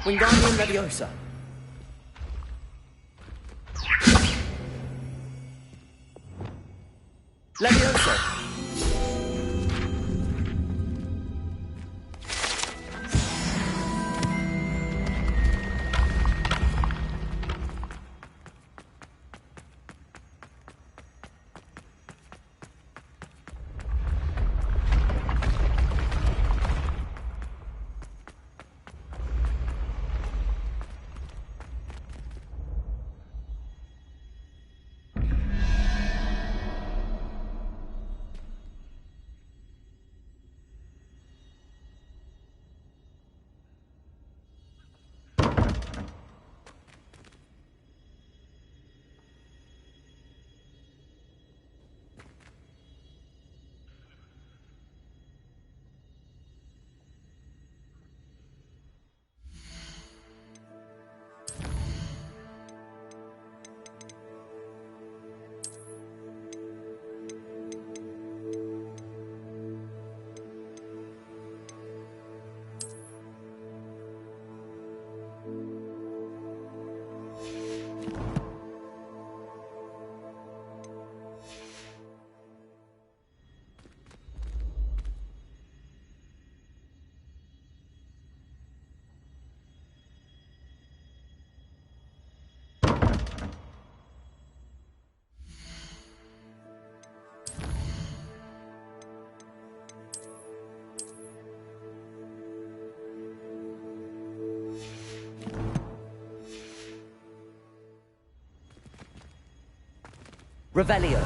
Speaker 13: Wingardium Leviosa. Leviosa. Revelio.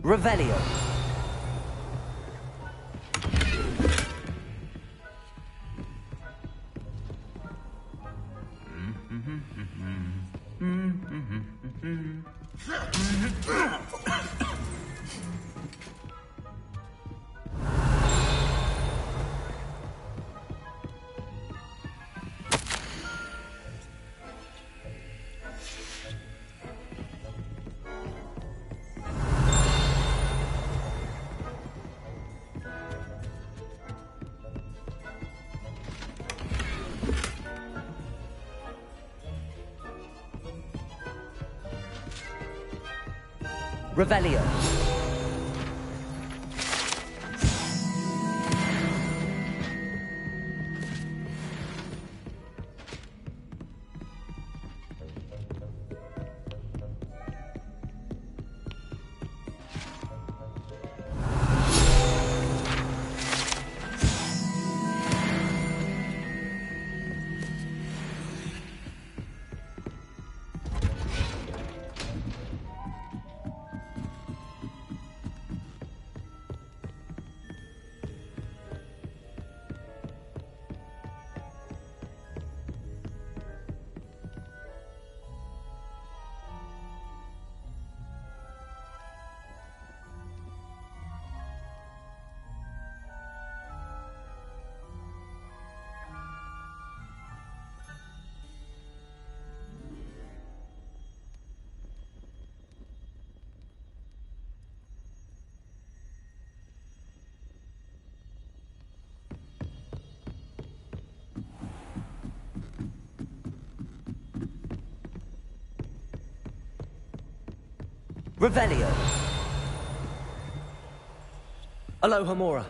Speaker 1: Revelio. Revelio. Revelio. Alohomora.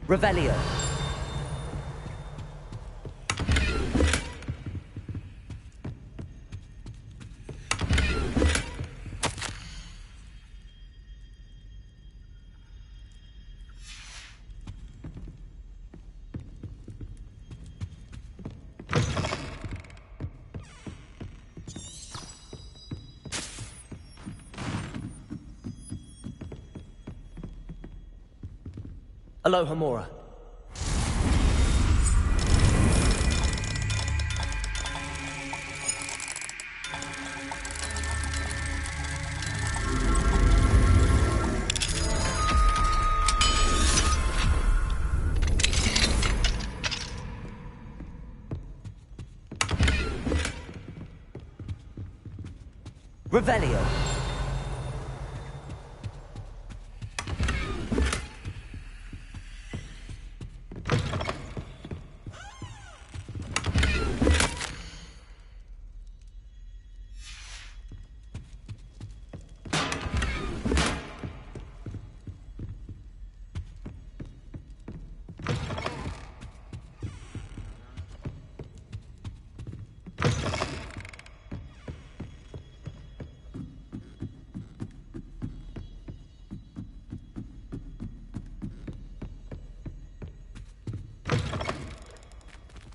Speaker 1: Revelio. Alohomora. Revelio.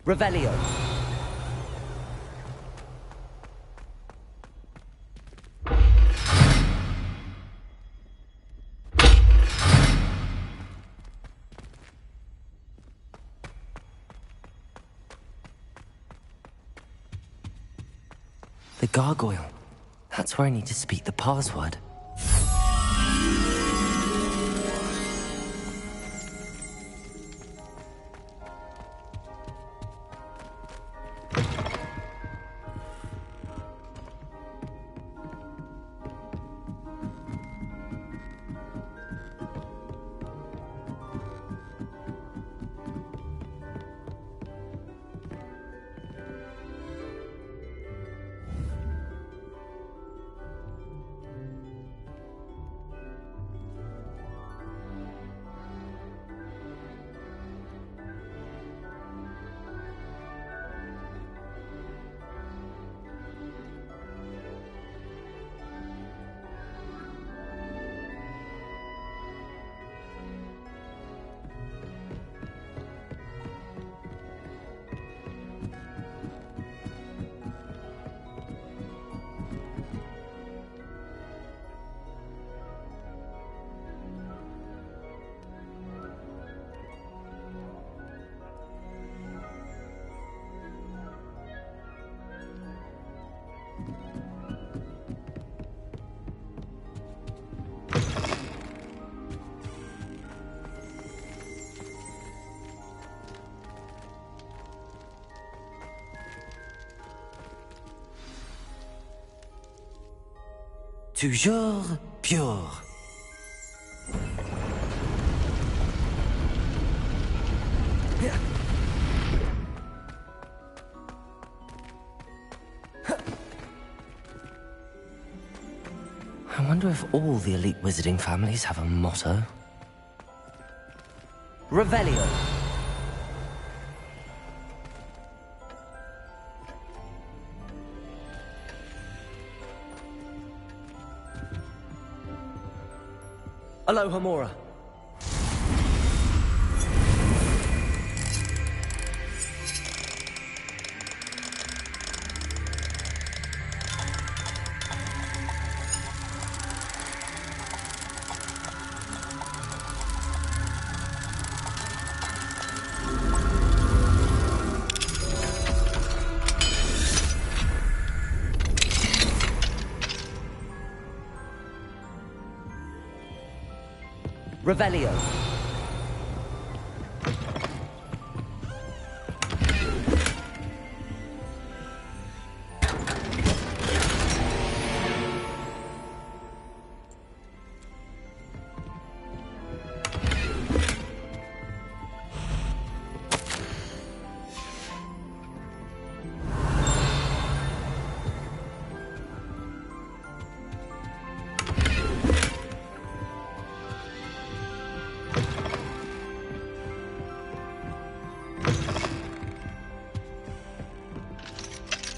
Speaker 1: Revelio. The gargoyle. That's where I need to speak the password. toujours pure. I wonder if all the elite wizarding families have a motto. Revelio. Alohomora. Revelio.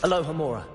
Speaker 1: Alohomora.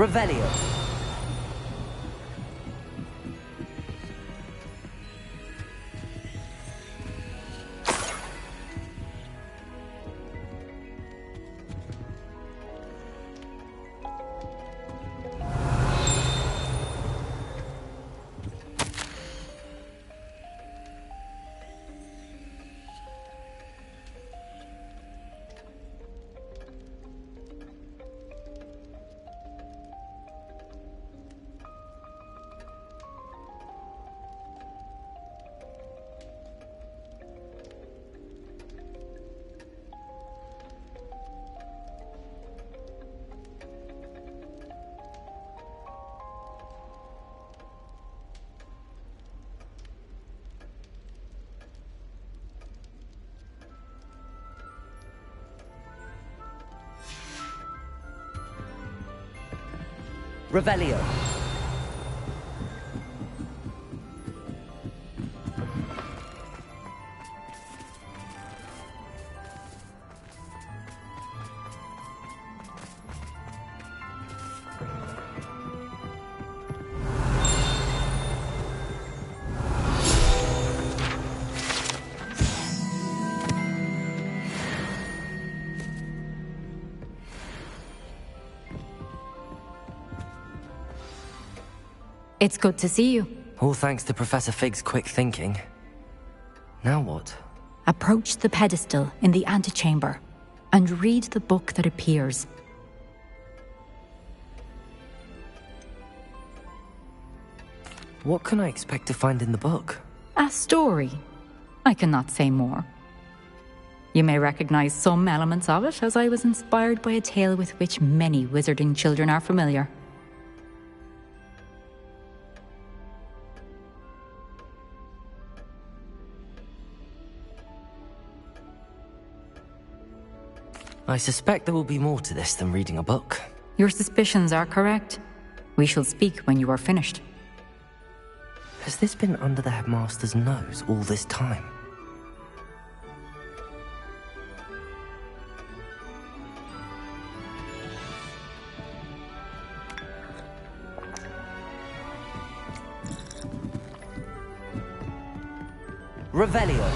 Speaker 1: Revelio. Revelio.
Speaker 12: It's good to see you.
Speaker 1: All thanks to Professor Fig's quick thinking. Now what?
Speaker 12: Approach the pedestal in the antechamber and read the book that appears.
Speaker 1: What can I expect to find in the book?
Speaker 12: A story. I cannot say more. You may recognize some elements of it, as I was inspired by a tale with which many wizarding children are familiar.
Speaker 1: I suspect there will be more to this than reading a book.
Speaker 12: Your suspicions are correct. We shall speak when you are finished.
Speaker 1: Has this been under the headmaster's nose all this time? Revelio.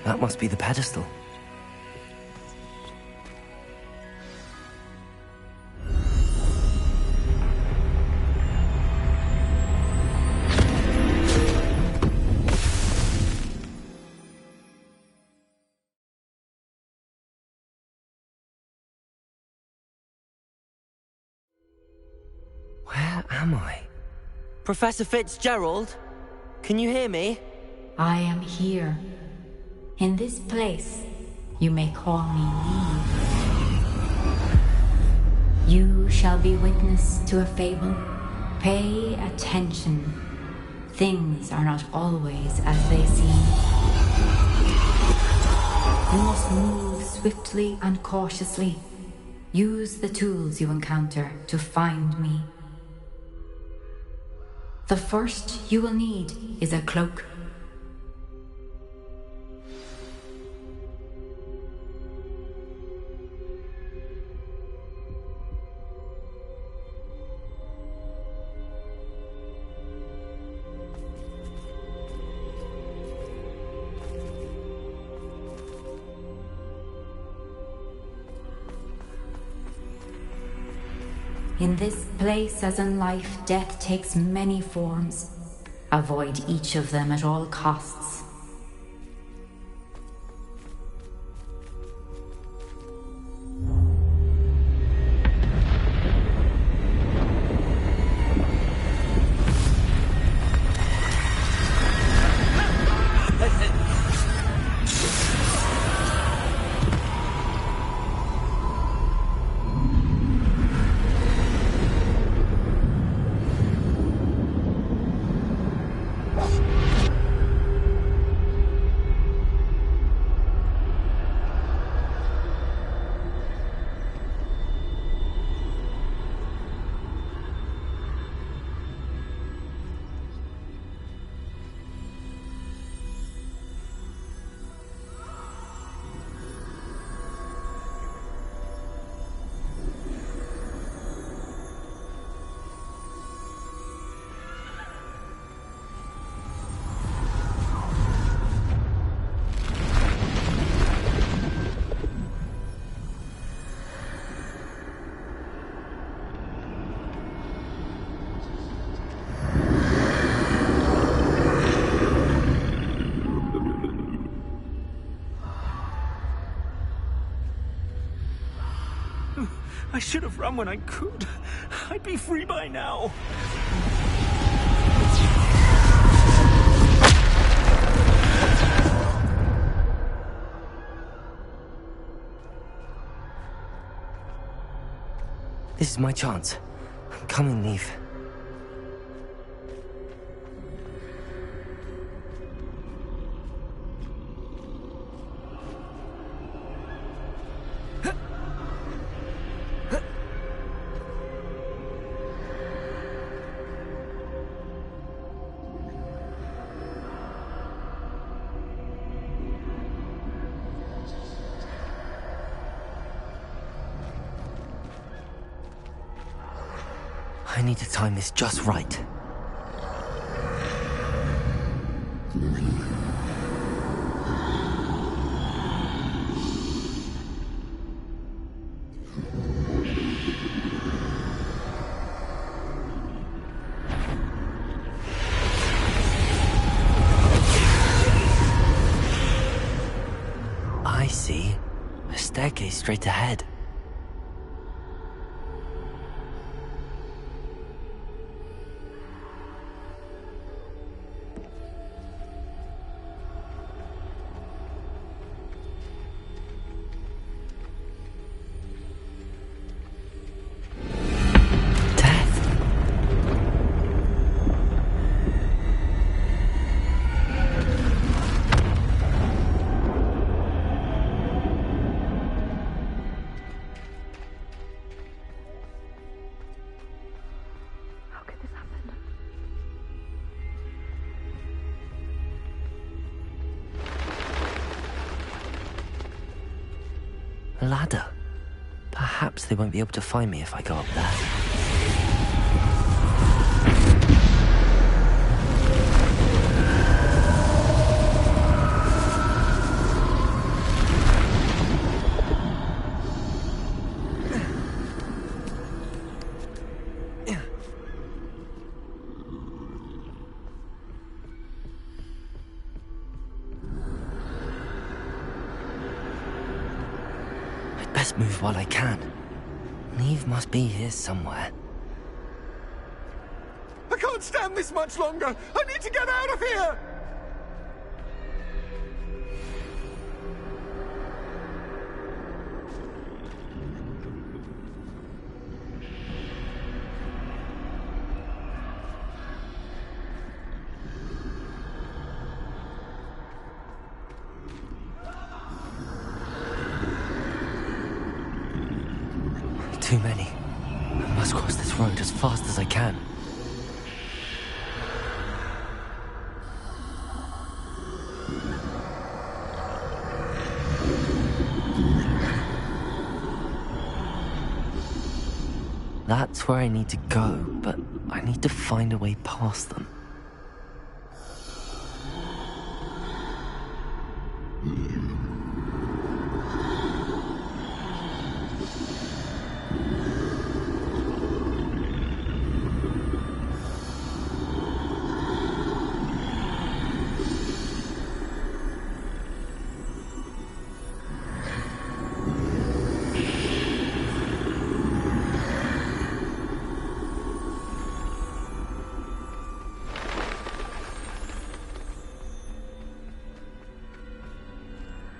Speaker 1: That must be the pedestal. Where am I? Professor Fitzgerald? Can you hear me?
Speaker 12: I am here. In this place, you may call me Neve. You shall be witness to a fable. Pay attention. Things are not always as they seem. You must move swiftly and cautiously. Use the tools you encounter to find me. The first you will need is a cloak. In this place, as in life, death takes many forms. Avoid each of them at all costs.
Speaker 11: I should have run when I could. I'd be free by now.
Speaker 1: This is my chance. I'm coming, Neve. I need to time this just right. I see. A staircase straight ahead. ladder. Perhaps they won't be able to find me if I go up there. Best move while I can. Neve must be here somewhere.
Speaker 3: I can't stand this much longer! I need to get out of here!
Speaker 1: Too many. I must cross this road as fast as I can. That's where I need to go, but I need to find a way past them.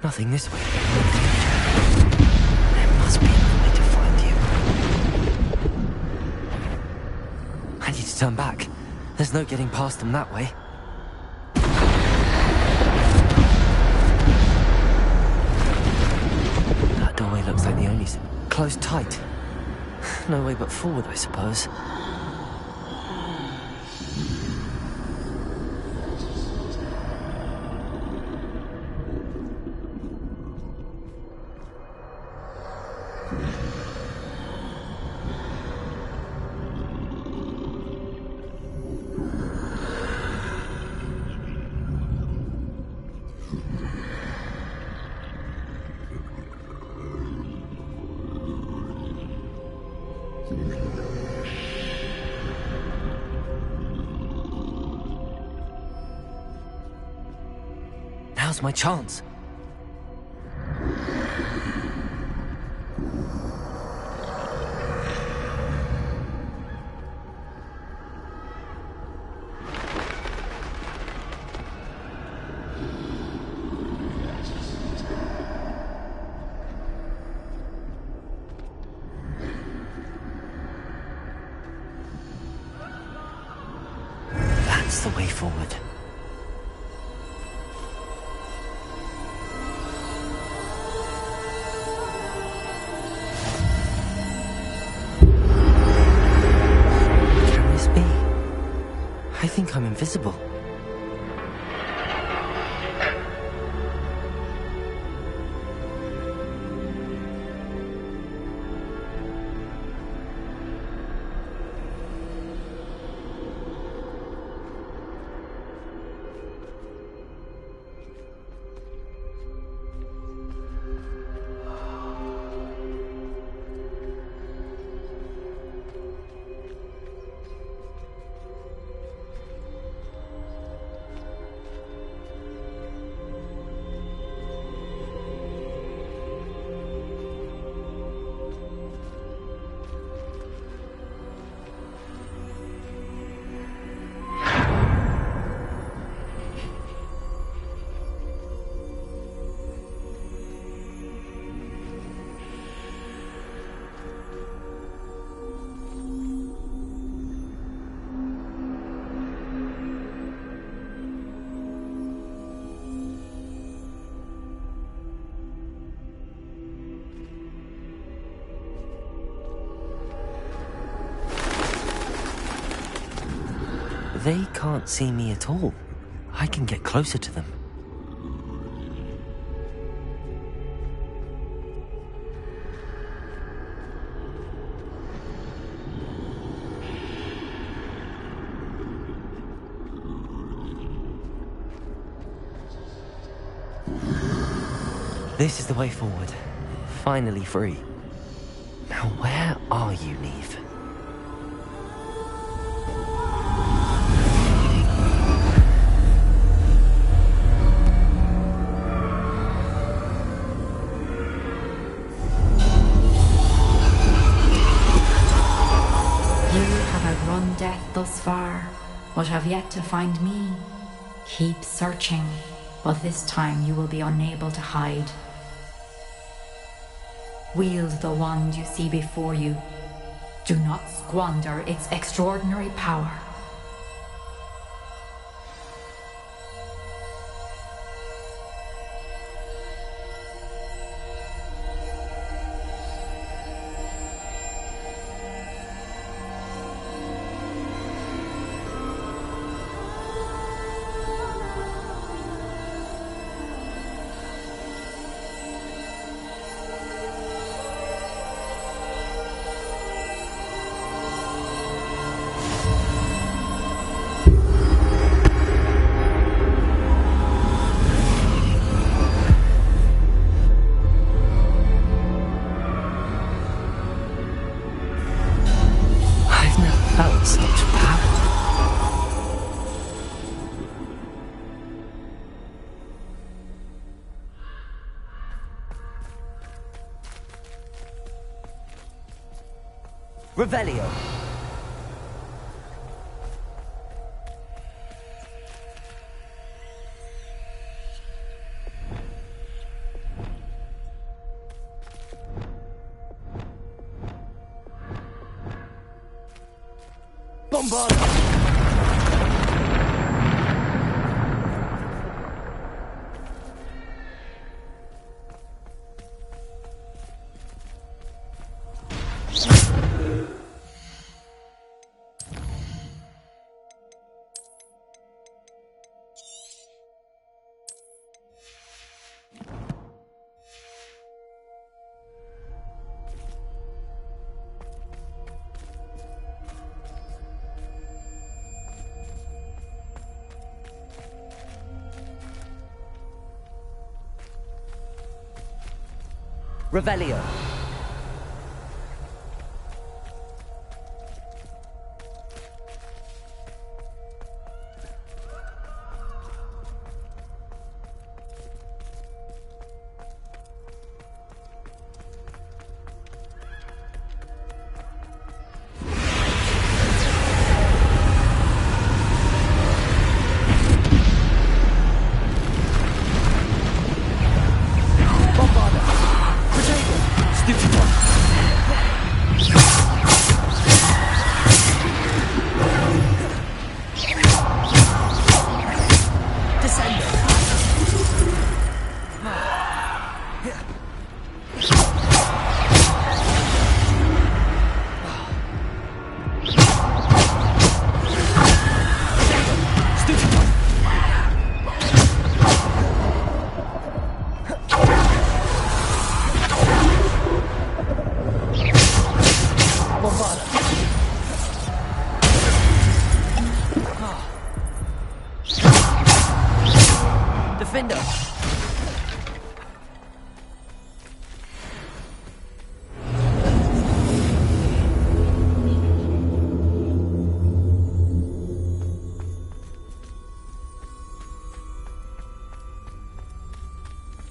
Speaker 1: Nothing this way. There must be another way to find you. I need to turn back. There's no getting past them that way. That doorway looks like the only... closed tight. No way but forward, I suppose. Now's my chance. That's the way forward. I think I'm invisible. They can't see me at all. I can get closer to them. This is the way forward. Finally free. Now where are you, Neve?
Speaker 12: You have outrun death thus far, but have yet to find me. Keep searching, but this time you will be unable to hide. Wield the wand you see before you. Do not squander its extraordinary power.
Speaker 1: Revelio. Bombard. Revelio. Defender.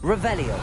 Speaker 1: Revelio.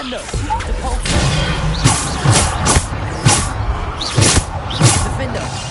Speaker 9: Defender! Depulso! Defender!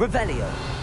Speaker 1: Revelio.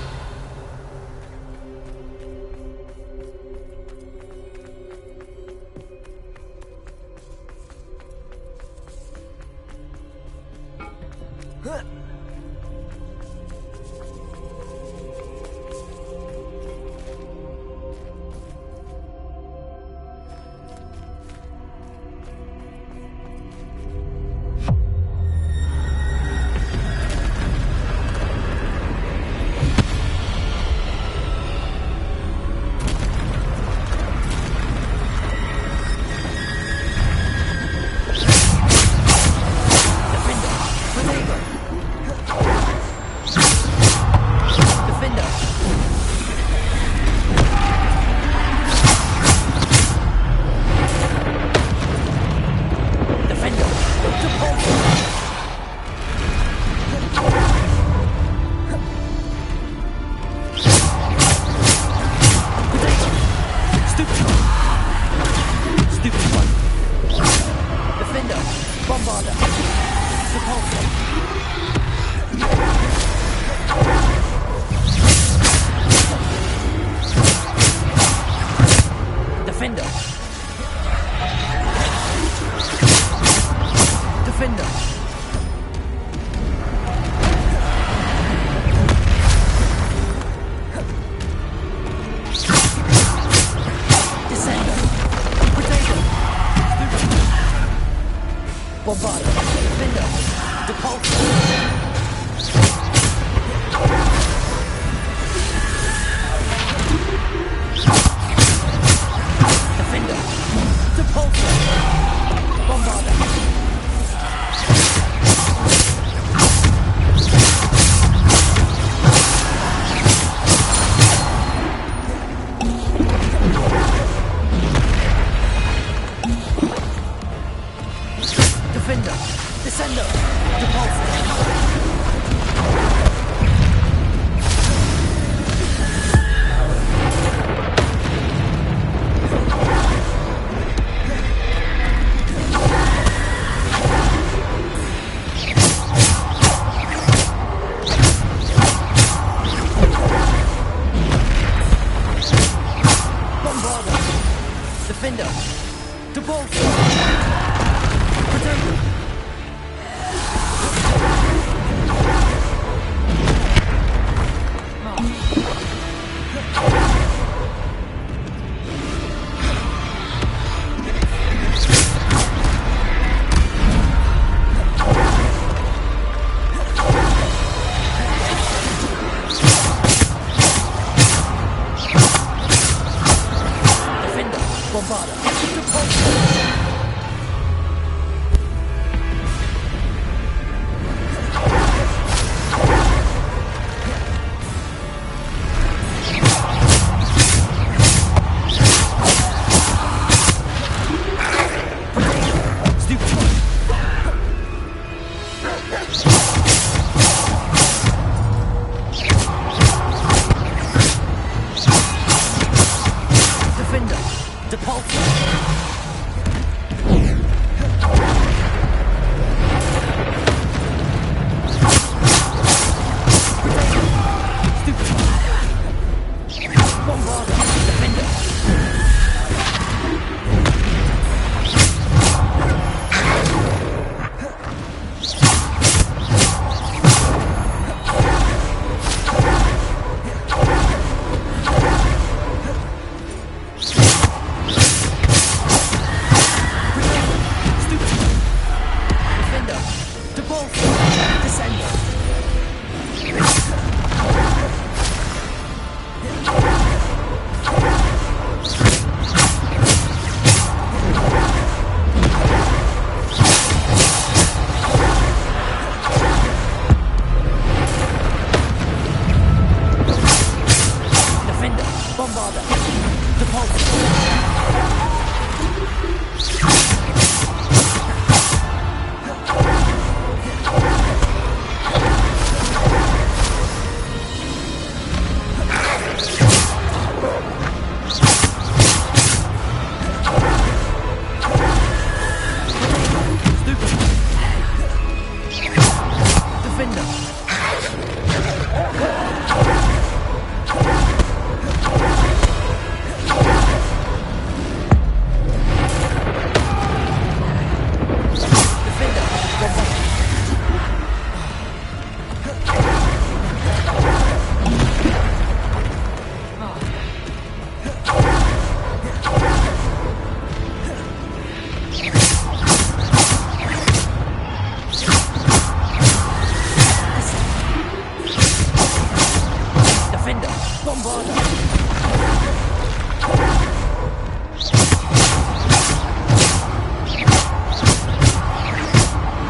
Speaker 9: Defender! Bombarda!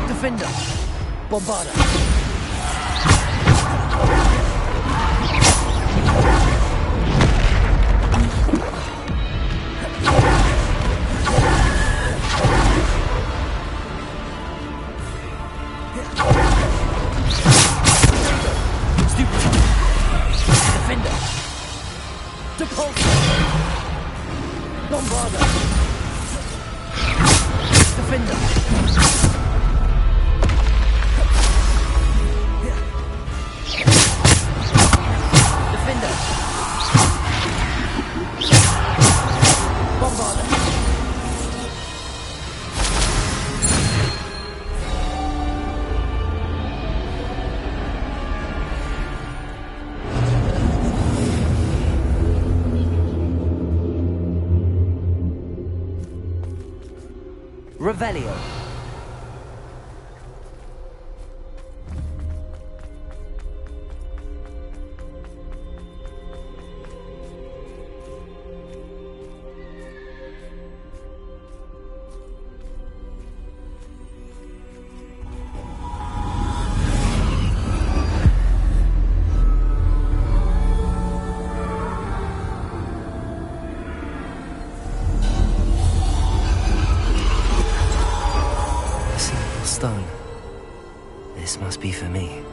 Speaker 9: Defender! Bombarda! Revelio. Stone. This must be for me.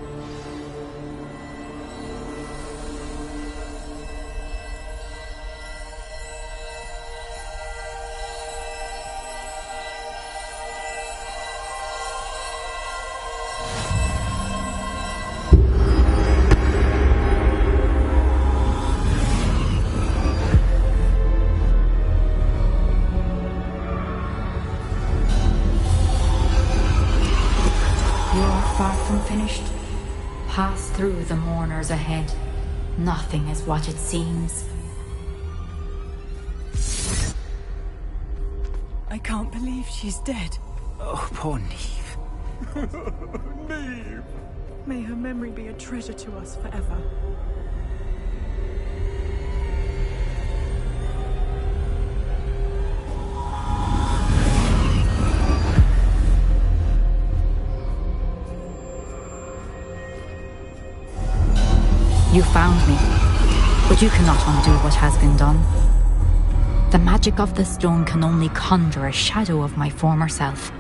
Speaker 12: Pass through the mourners ahead. Nothing is what it seems.
Speaker 2: I can't believe she's dead.
Speaker 15: Oh, poor Neve.
Speaker 2: Neve! May her memory be a treasure to us forever.
Speaker 12: You found me, but you cannot undo what has been done. The magic of the stone can only conjure a shadow of my former self.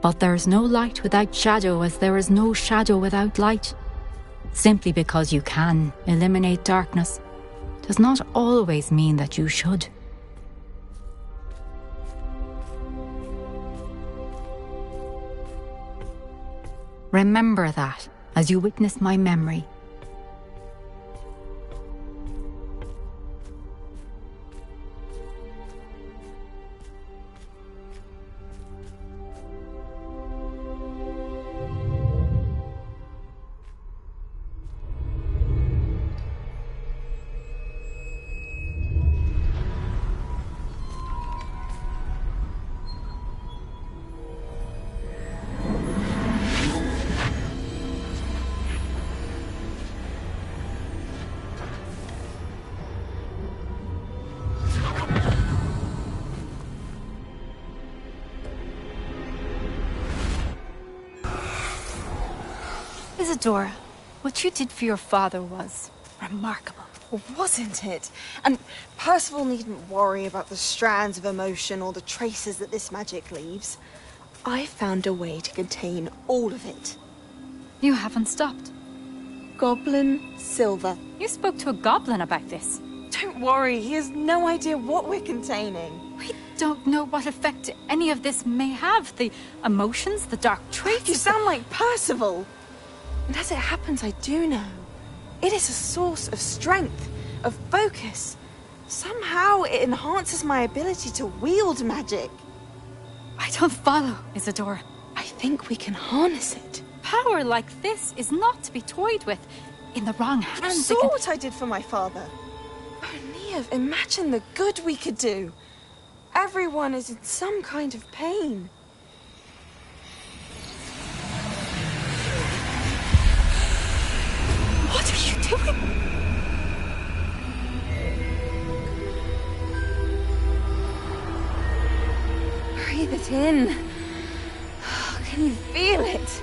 Speaker 12: But there is no light without shadow, as there is no shadow without light. Simply because you can eliminate darkness does not always mean that you should. Remember that as you witness my memory.
Speaker 22: Isadora, what you did for your father was remarkable.
Speaker 23: Wasn't it? And Percival needn't worry about the strands of emotion or the traces that this magic leaves. I found a way to contain all of it.
Speaker 22: You haven't stopped.
Speaker 23: Goblin Silver.
Speaker 22: You spoke to a goblin about this.
Speaker 23: Don't worry, he has no idea what we're containing.
Speaker 22: We don't know what effect any of this may have. The emotions, the dark traits.
Speaker 23: You sound like Percival. And as it happens, I do know. It is a source of strength, of focus. Somehow it enhances my ability to wield magic.
Speaker 22: I don't follow, Isadora.
Speaker 23: I think we can harness it.
Speaker 22: Power like this is not to be toyed with. in the wrong
Speaker 23: You
Speaker 22: hands.
Speaker 23: saw what I did for my father. Oh, Neve, imagine the good we could do. Everyone is in some kind of pain.
Speaker 22: What are you doing?
Speaker 23: Breathe it in. Can you feel it?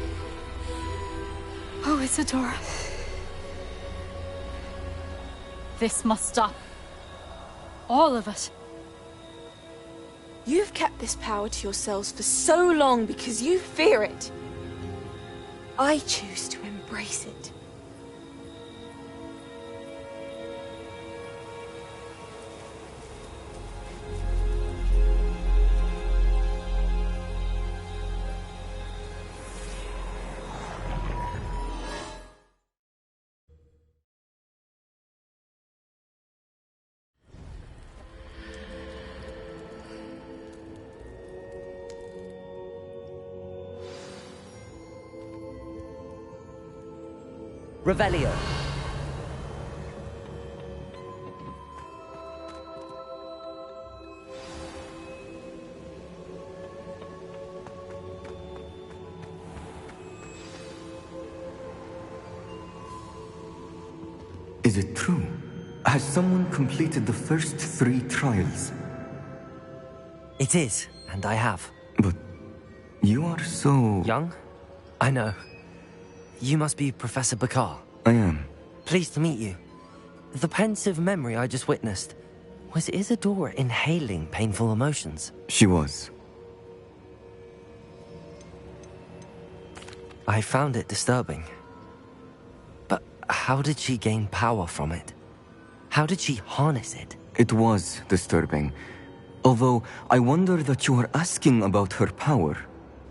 Speaker 22: Oh, Isadora. This must stop. All of it.
Speaker 23: You've kept this power to yourselves for so long because you fear it. I choose to embrace it.
Speaker 1: Revelio.
Speaker 6: Is it true? Has someone completed the first 3 trials?
Speaker 1: It is, and I have.
Speaker 6: But you are so...
Speaker 1: young? I know. You must be Professor Bakar.
Speaker 6: I am.
Speaker 1: Pleased to meet you. The pensive memory I just witnessed, was Isadora inhaling painful emotions?
Speaker 6: She was.
Speaker 1: I found it disturbing. But how did she gain power from it? How did she harness it?
Speaker 6: It was disturbing. Although, I wonder that you are asking about her power.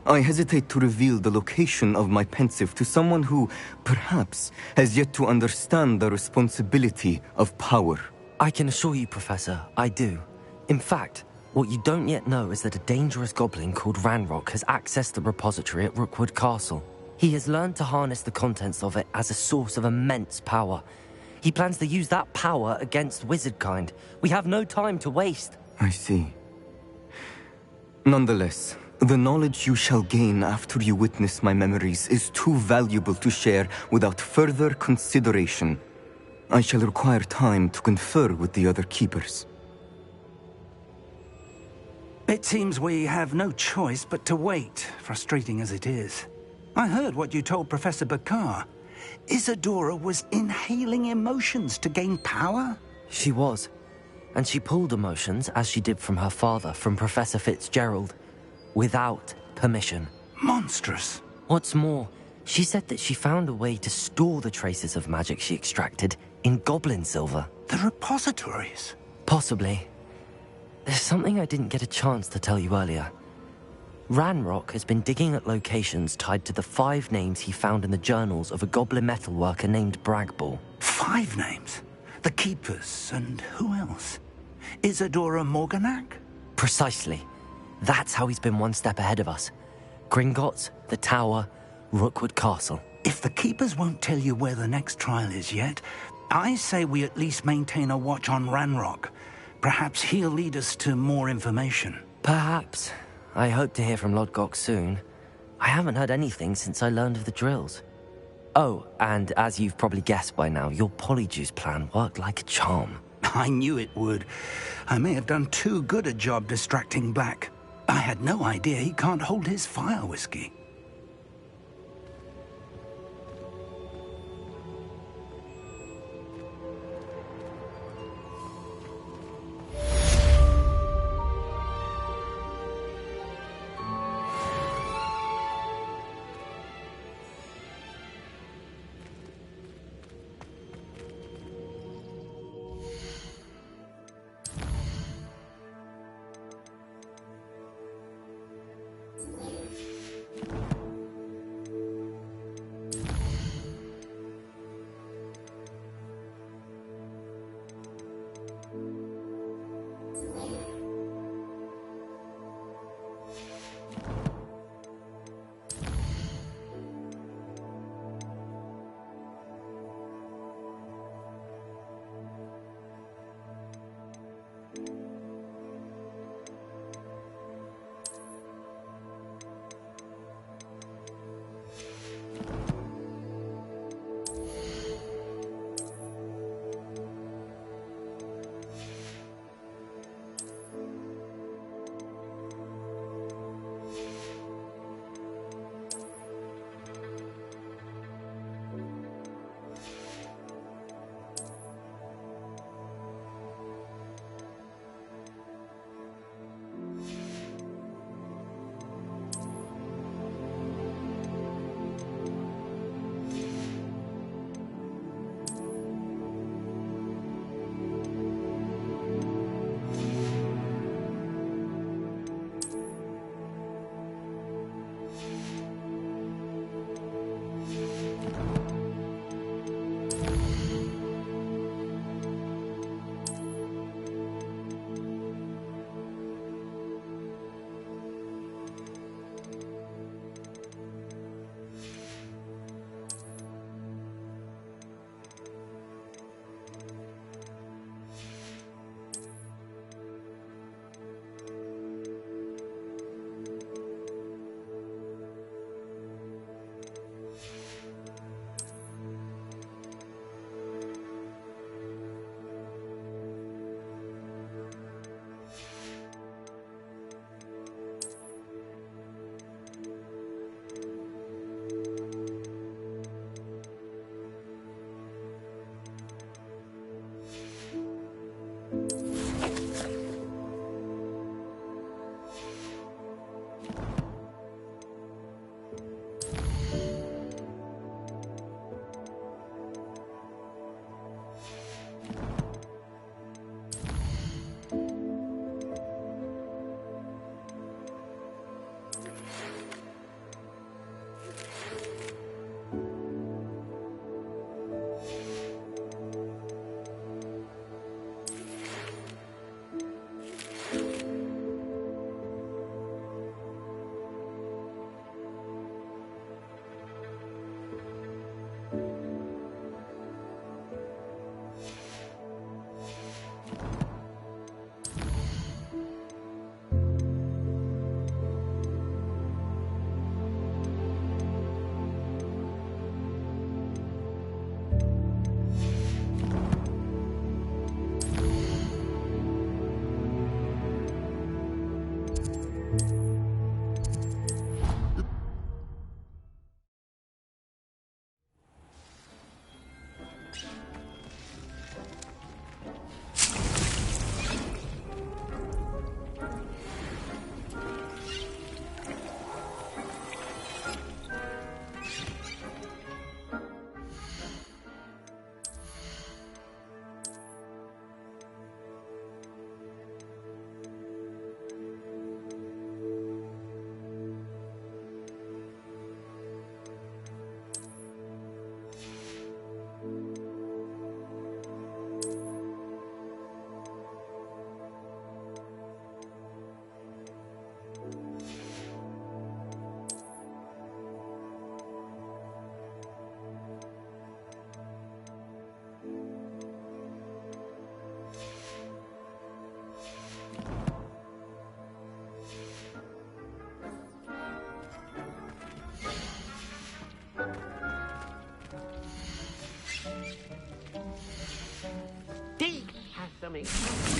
Speaker 6: I hesitate to reveal the location of my pensive to someone who, perhaps, has yet to understand the responsibility of power.
Speaker 1: I can assure you, Professor, I do. In fact, what you don't yet know is that a dangerous goblin called Ranrock has accessed the repository at Rookwood Castle. He has learned to harness the contents of it as a source of immense power. He plans to use that power against wizardkind. We have no time to waste.
Speaker 6: I see. Nonetheless, the knowledge you shall gain after you witness my memories is too valuable to share without further consideration. I shall require time to confer with the other keepers.
Speaker 15: It seems we have no choice but to wait, frustrating as it is. I heard what you told Professor Bakar. Isadora was inhaling emotions to gain power?
Speaker 1: She was. And she pulled emotions, as she did from her father, from Professor Fitzgerald, without permission.
Speaker 15: Monstrous.
Speaker 1: What's more, she said that she found a way to store the traces of magic she extracted in goblin silver.
Speaker 15: The repositories?
Speaker 1: Possibly. There's something I didn't get a chance to tell you earlier. Ranrock has been digging at locations tied to the 5 names he found in the journals of a goblin metalworker named Bragball.
Speaker 15: 5 names? The Keepers, and who else? Isadora Morganac?
Speaker 1: Precisely. That's how he's been one step ahead of us. Gringotts, the Tower, Rookwood Castle.
Speaker 15: If the Keepers won't tell you where the next trial is yet, I say we at least maintain a watch on Ranrock. Perhaps he'll lead us to more information.
Speaker 1: Perhaps. I hope to hear from Lodgok soon. I haven't heard anything since I learned of the drills. Oh, and as you've probably guessed by now, your polyjuice plan worked like a charm.
Speaker 15: I knew it would. I may have done too good a job distracting Black. I had no idea he can't hold his fire whiskey.
Speaker 4: dummy.